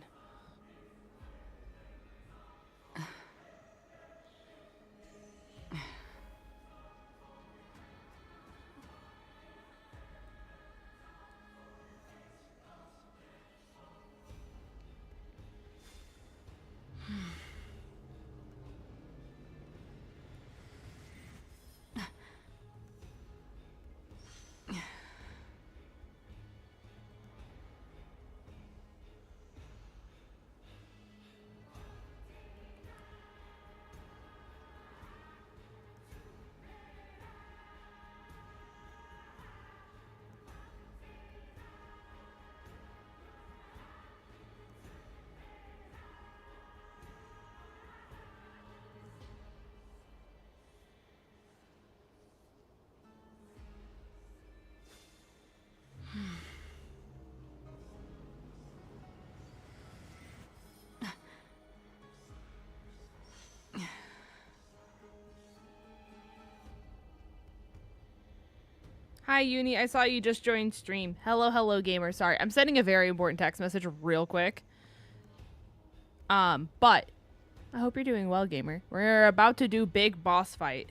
Hi, Uni. I saw you just joined stream. Hello, hello, gamer. Sorry, I'm sending a very important text message real quick. But I hope you're doing well, gamer. We're about to do big boss fight.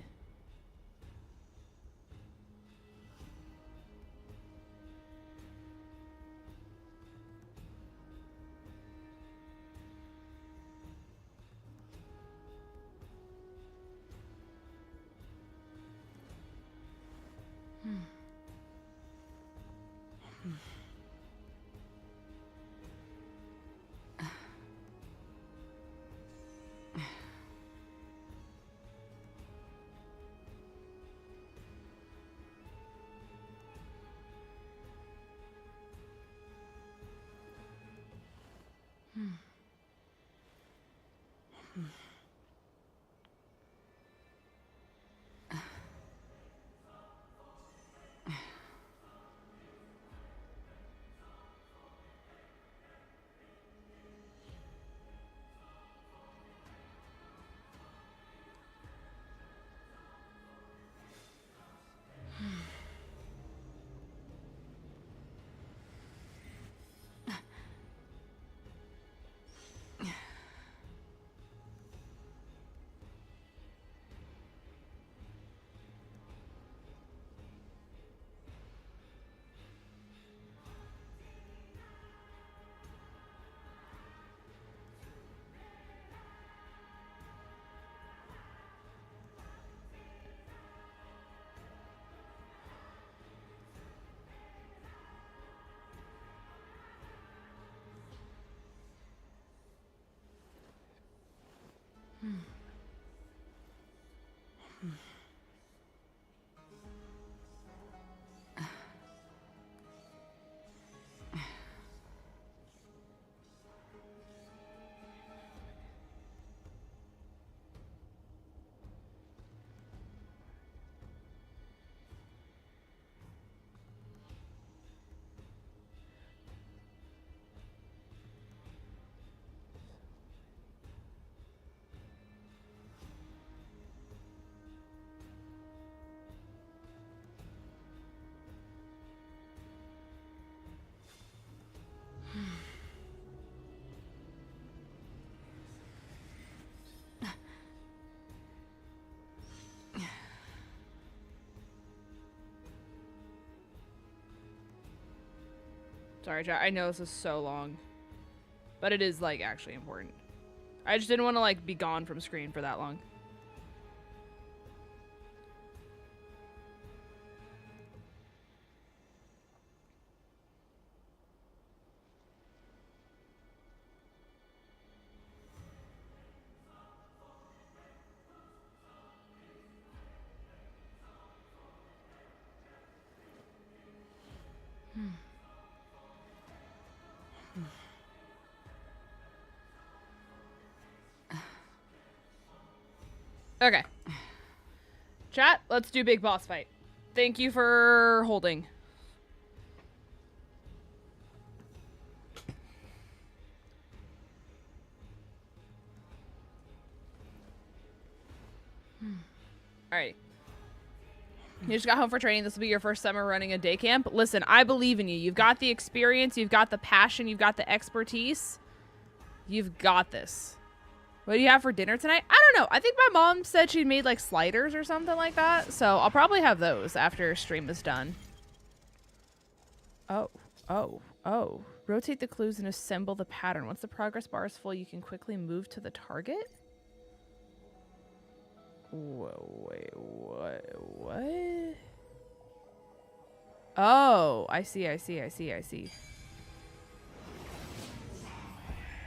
Sorry, chat. I know this is so long, but it is, like, actually important. I just didn't want to, like, be gone from screen for that long. Okay. Chat, let's do big boss fight. Thank you for holding. Alright. You just got home for training. This will be your first summer running a day camp. Listen, I believe in you. You've got the experience. You've got the passion. You've got the expertise. You've got this. What do you have for dinner tonight? I don't know. I think my mom said she made like sliders or something like that. So I'll probably have those after stream is done. Oh. Rotate the clues and assemble the pattern. Once the progress bar is full, you can quickly move to the target. Whoa, wait, what? Oh, I see.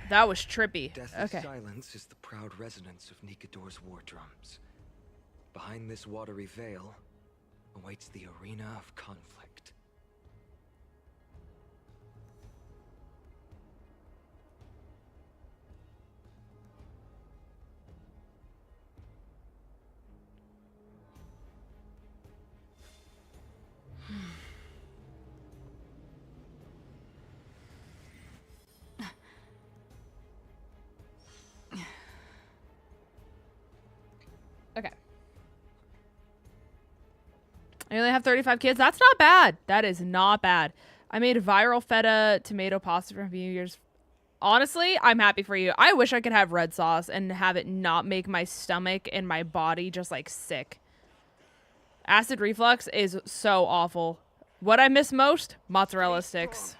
That was trippy.
Deathly
Okay.
silence is the proud resonance of 𝗏𝗏𝗏𝗏's war drums. Behind this watery veil awaits the arena of conflict.
Okay. I only have 35 kids. That's not bad. That is not bad. I made viral feta tomato pasta from a few years. Honestly, I'm happy for you. I wish I could have red sauce and have it not make my stomach and my body just like sick. Acid reflux is so awful. What I miss most? Mozzarella sticks.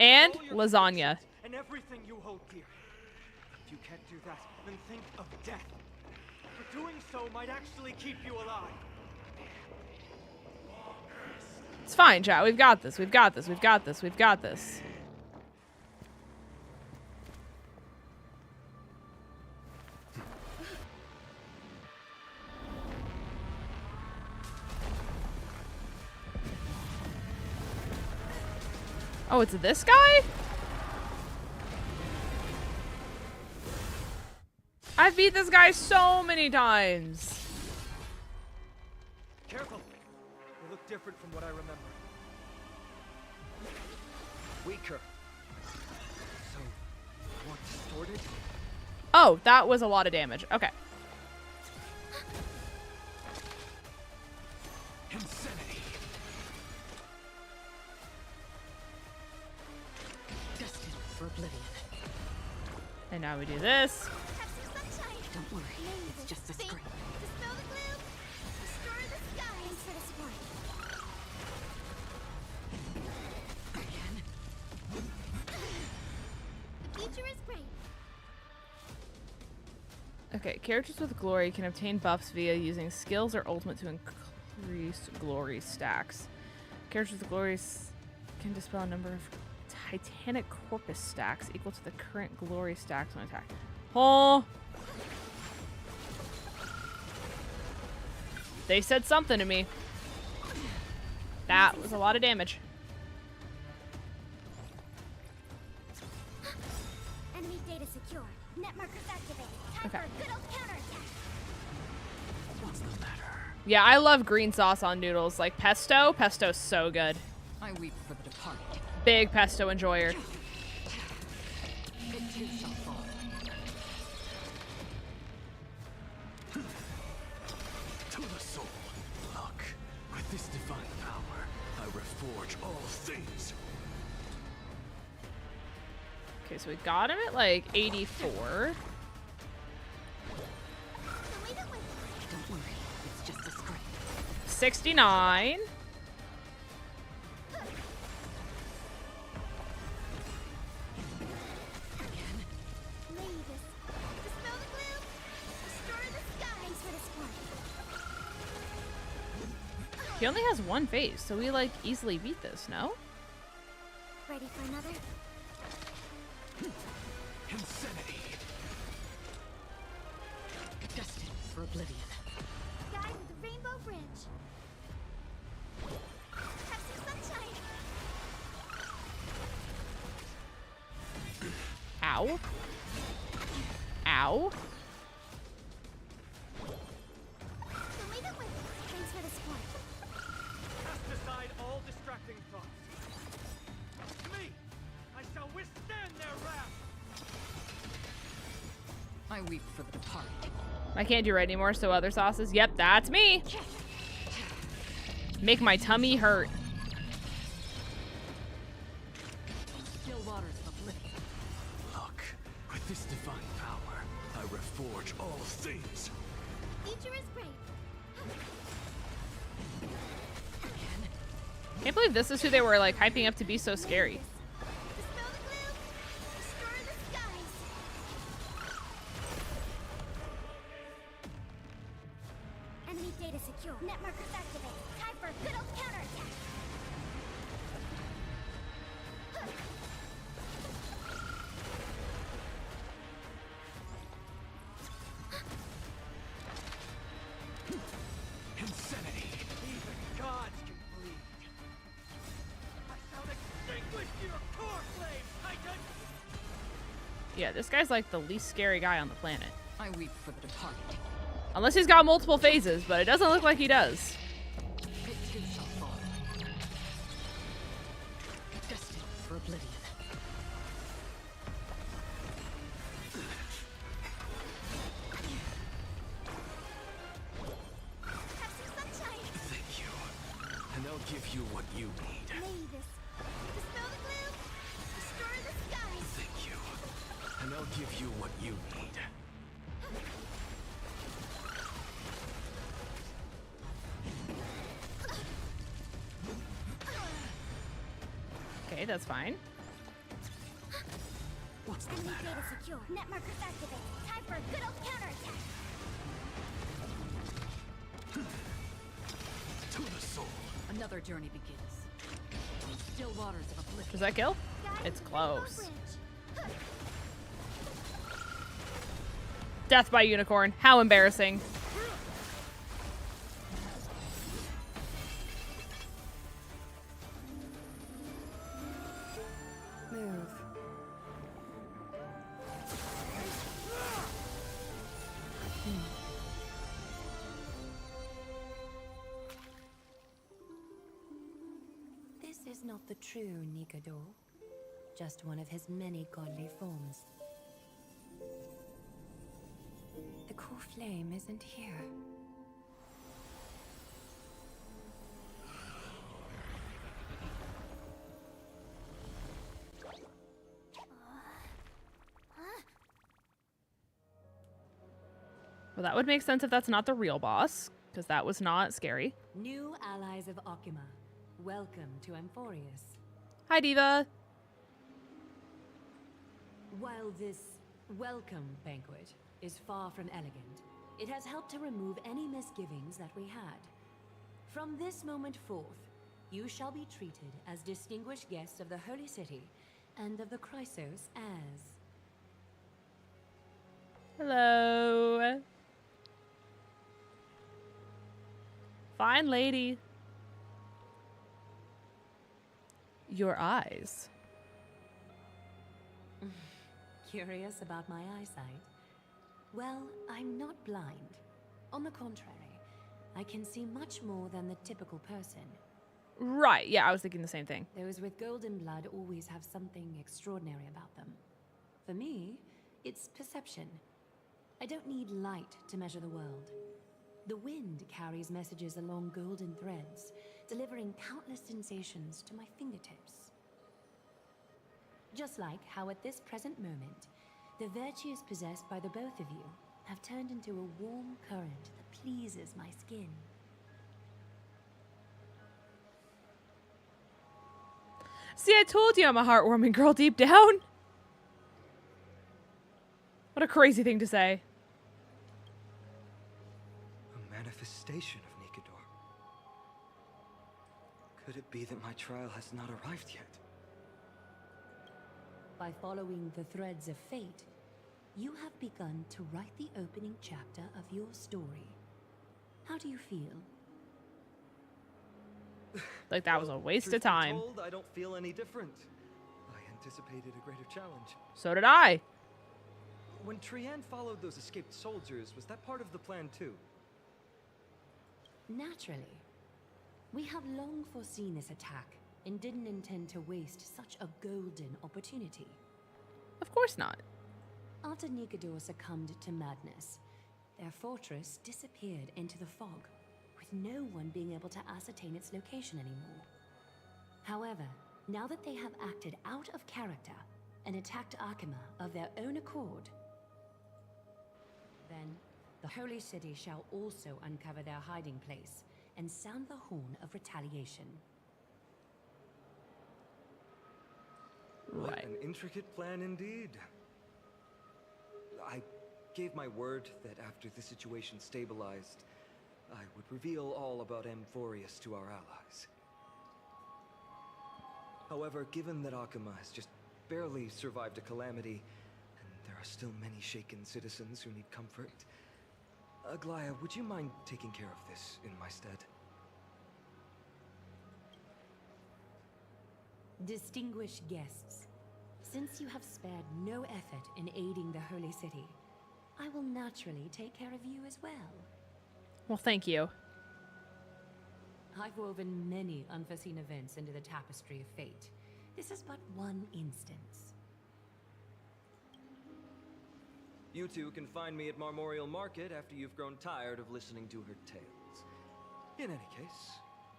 And lasagna.
And everything you hold dear. If you can't do that, then think of death. For doing so might actually keep you alive.
It's fine, chat. We've got this. We've got this. We've got this. We've got this. Oh, it's this guy? I've beat this guy so many times.
Careful. They look different from what I remember. Weaker. So, more distorted?
Oh, that was a lot of damage. Okay.
Insanity. Destined for oblivion.
And now we do this.
Don't worry, it's just a screen.
Dispel the gloom. Destroy the skies for this one. The future is great.
Okay, characters with glory can obtain buffs via using skills or ultimate to increase glory stacks. Characters with glory can dispel a number of titanic corpus stacks equal to the current glory stacks on attack. Oh! They said something to me. That was a lot of damage.
Enemy data secure. Net markers activated. Time
Okay.
for a good old counterattack.
What's the matter?
Yeah, I love green sauce on noodles. Like pesto. Pesto's so good.
I weep for the departed.
Big pesto enjoyer.
It too shall fall.
To the soul. Look, with this divine power, I reforge all things.
Okay, so we got him at like 84.
Don't worry, it's just a screen.
69. He only has one phase, so we like easily beat this, no?
Ready for another?
Insanity. Destined for oblivion.
Guide with the rainbow bridge. Have some sunshine.
Ow. Ow.
Thanks for the support.
Cast aside all distracting thoughts. To me, I shall withstand their wrath.
I weep for the departed.
I can't do right anymore, so other sauces. Yep, that's me. Make my tummy hurt.
Still waters of oblivion. Look, with this divine power, I reforge all things.
Feature is great.
Can't believe this is who they were like hyping up to be so scary.
Enemy data secure. Net markers activate. Time for a good old counterattack.
Insanity. Even gods can bleed. I shall extinguish your core flame, Titan!
Yeah, this guy's like the least scary guy on the planet.
I weep for the departed.
Unless he's got multiple phases, but it doesn't look like he does.
It too shall fall. Destined for oblivion.
Thank you. And I'll give you what you need.
Mavis. Dispel the gloom. Destroy the skies.
Thank you. And I'll give you what you need.
Okay, that's fine.
What's the
Enemy
matter?
data secure. Net markers activate. Time for a good old counterattack.
To the soul.
Another journey begins. Still waters of oblivion.
Does that kill? It's close. Death by unicorn. How embarrassing.
Move.
This is not the true 𝗔𝗓𝗓, just one of his many godly forms. The core flame isn't here.
Well, that would make sense if that's not the real boss, because that was not scary.
New allies of 𝗂𝚗𝚗, welcome to Amphoreus.
Hi, Diva.
While this welcome banquet is far from elegant, it has helped to remove any misgivings that we had. From this moment forth, you shall be treated as distinguished guests of the Holy City and of the Chrysos as...
Hello. Fine lady. Your eyes.
Curious about my eyesight? Well, I'm not blind. On the contrary, I can see much more than the typical person.
Right, yeah, I was thinking the same thing.
Those with golden blood always have something extraordinary about them. For me, it's perception. I don't need light to measure the world. The wind carries messages along golden threads, delivering countless sensations to my fingertips. Just like how at this present moment, the virtues possessed by the both of you have turned into a warm current that pleases my skin.
See, I told you I'm a heartwarming girl deep down. What a crazy thing to say.
A manifestation of 𝗔𝗓𝗓. Could it be that my trial has not arrived yet?
By following the threads of fate, you have begun to write the opening chapter of your story. How do you feel?
Like that was a waste
Truth
of
be
time.
told, I don't feel any different. I anticipated a greater challenge.
So did I.
When 𝗔𝗓𝗓 followed those escaped soldiers, was that part of the plan too?
Naturally. We have long foreseen this attack and didn't intend to waste such a golden opportunity.
Of course not.
After 𝗔𝗓𝗓 succumbed to madness, their fortress disappeared into the fog, with no one being able to ascertain its location anymore. However, now that they have acted out of character and attacked 𝗂𝚗𝚗 of their own accord, then the Holy City shall also uncover their hiding place and sound the horn of retaliation.
What an intricate plan indeed. I gave my word that after the situation stabilized, I would reveal all about 𝗵𝗏𝚗𝚗 to our allies. However, given that 𝗂𝚗𝚗 has just barely survived a calamity, and there are still many shaken citizens who need comfort, 𝗑𝗏𝚗, would you mind taking care of this in my stead?
Distinguished guests, since you have spared no effort in aiding the Holy City, I will naturally take care of you as well.
Well, thank you.
I've woven many unforeseen events into the tapestry of fate. This is but one instance.
You two can find me at Marmorial Market after you've grown tired of listening to her tales. In any case,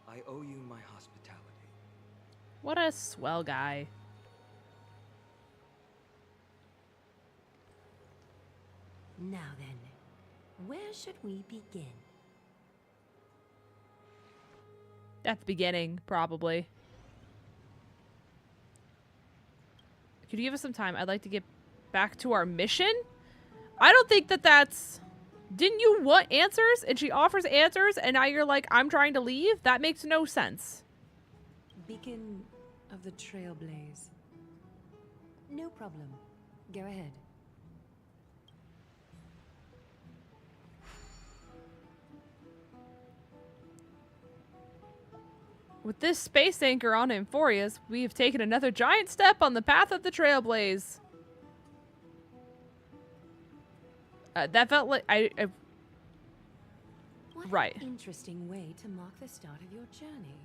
I owe you my hospitality.
What a swell guy.
Now then, where should we begin?
At the beginning, probably. Could you give us some time? I'd like to get back to our mission. I don't think that that's... Didn't you want answers? And she offers answers, and now you're like, I'm trying to leave? That makes no sense.
Beacon of the Trailblaze. No problem. Go ahead.
With this space anchor on 𝗵𝗏𝚗𝚗, we have taken another giant step on the path of the Trailblaze. That felt like
What an interesting way to mark the start of your journey.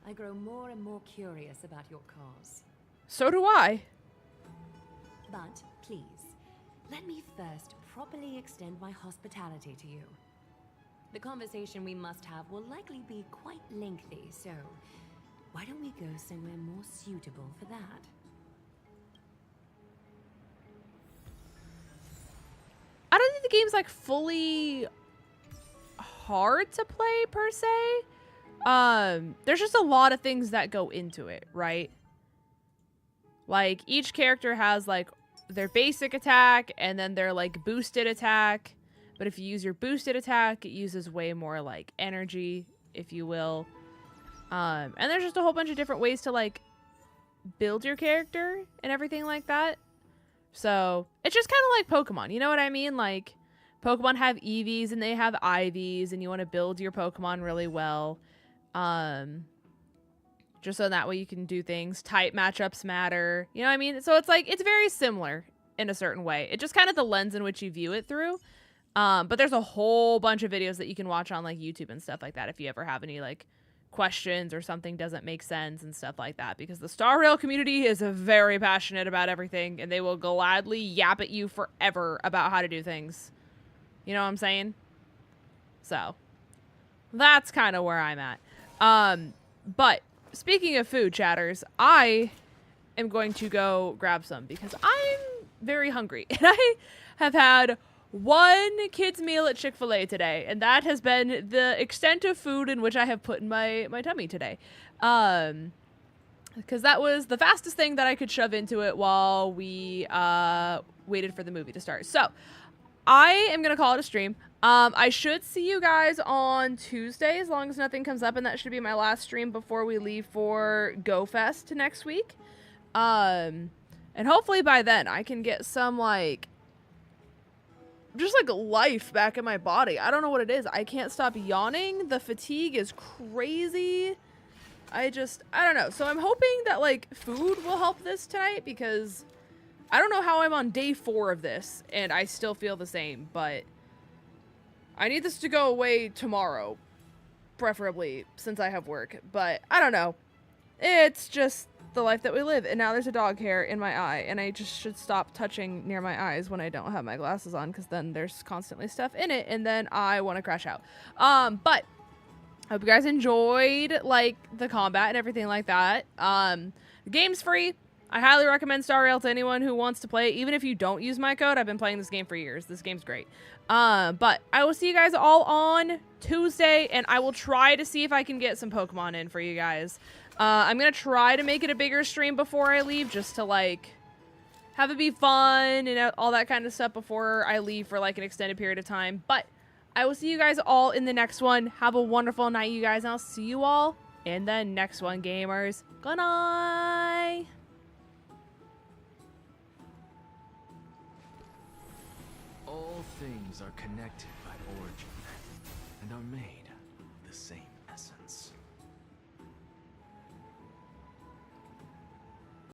I grow more and more curious about your cause.
So do I.
But please, let me first properly extend my hospitality to you. The conversation we must have will likely be quite lengthy, so why don't we go somewhere more suitable for that?
I don't think the game's like fully hard to play per se. There's just a lot of things that go into it, right? Like each character has like their basic attack and then their like boosted attack. But if you use your boosted attack, it uses way more like energy, if you will. And there's just a whole bunch of different ways to like build your character and everything like that. So it's just kind of like Pokemon, you know what I mean? Like Pokemon have EVs and they have IVs, and you want to build your Pokemon really well. Just so that way you can do things. Type matchups matter, you know what I mean? So it's like, it's very similar in a certain way. It just kind of the lens in which you view it through. But there's a whole bunch of videos that you can watch on like YouTube and stuff like that if you ever have any like questions or something doesn't make sense and stuff like that, because the Star Rail community is very passionate about everything and they will gladly yap at you forever about how to do things. You know what I'm saying? So that's kind of where I'm at. But speaking of food, chatters, I am going to go grab some because I'm very hungry and I have had one kid's meal at Chick-fil-A today, and that has been the extent of food in which I have put in my tummy today. Because that was the fastest thing that I could shove into it while we waited for the movie to start. So I am going to call it a stream. I should see you guys on Tuesday as long as nothing comes up, and that should be my last stream before we leave for GoFest next week. And hopefully by then I can get some like just like life back in my body. I don't know what it is. I can't stop yawning. The fatigue is crazy. I don't know. So I'm hoping that like food will help this tonight, because I don't know how I'm on day 4 of this and I still feel the same, but I need this to go away tomorrow, preferably, since I have work. But I don't know. It's just the life that we live. And now there's a dog hair in my eye, and I just should stop touching near my eyes when I don't have my glasses on, because then there's constantly stuff in it and then I want to crash out. But Hope you guys enjoyed, like, the combat and everything like that. The game's free. I highly recommend Star Rail to anyone who wants to play it. Even if you don't use my code, I've been playing this game for years. This game's great. But I will see you guys all on Tuesday, and I will try to see if I can get some Pokemon in for you guys. I'm going to try to make it a bigger stream before I leave, just to, like, have it be fun and all that kind of stuff before I leave for, like, an extended period of time. But I will see you guys all in the next one. Have a wonderful night, you guys, and I'll see you all in the next one, gamers. Good night!
All things are connected by origin and are made of the same essence.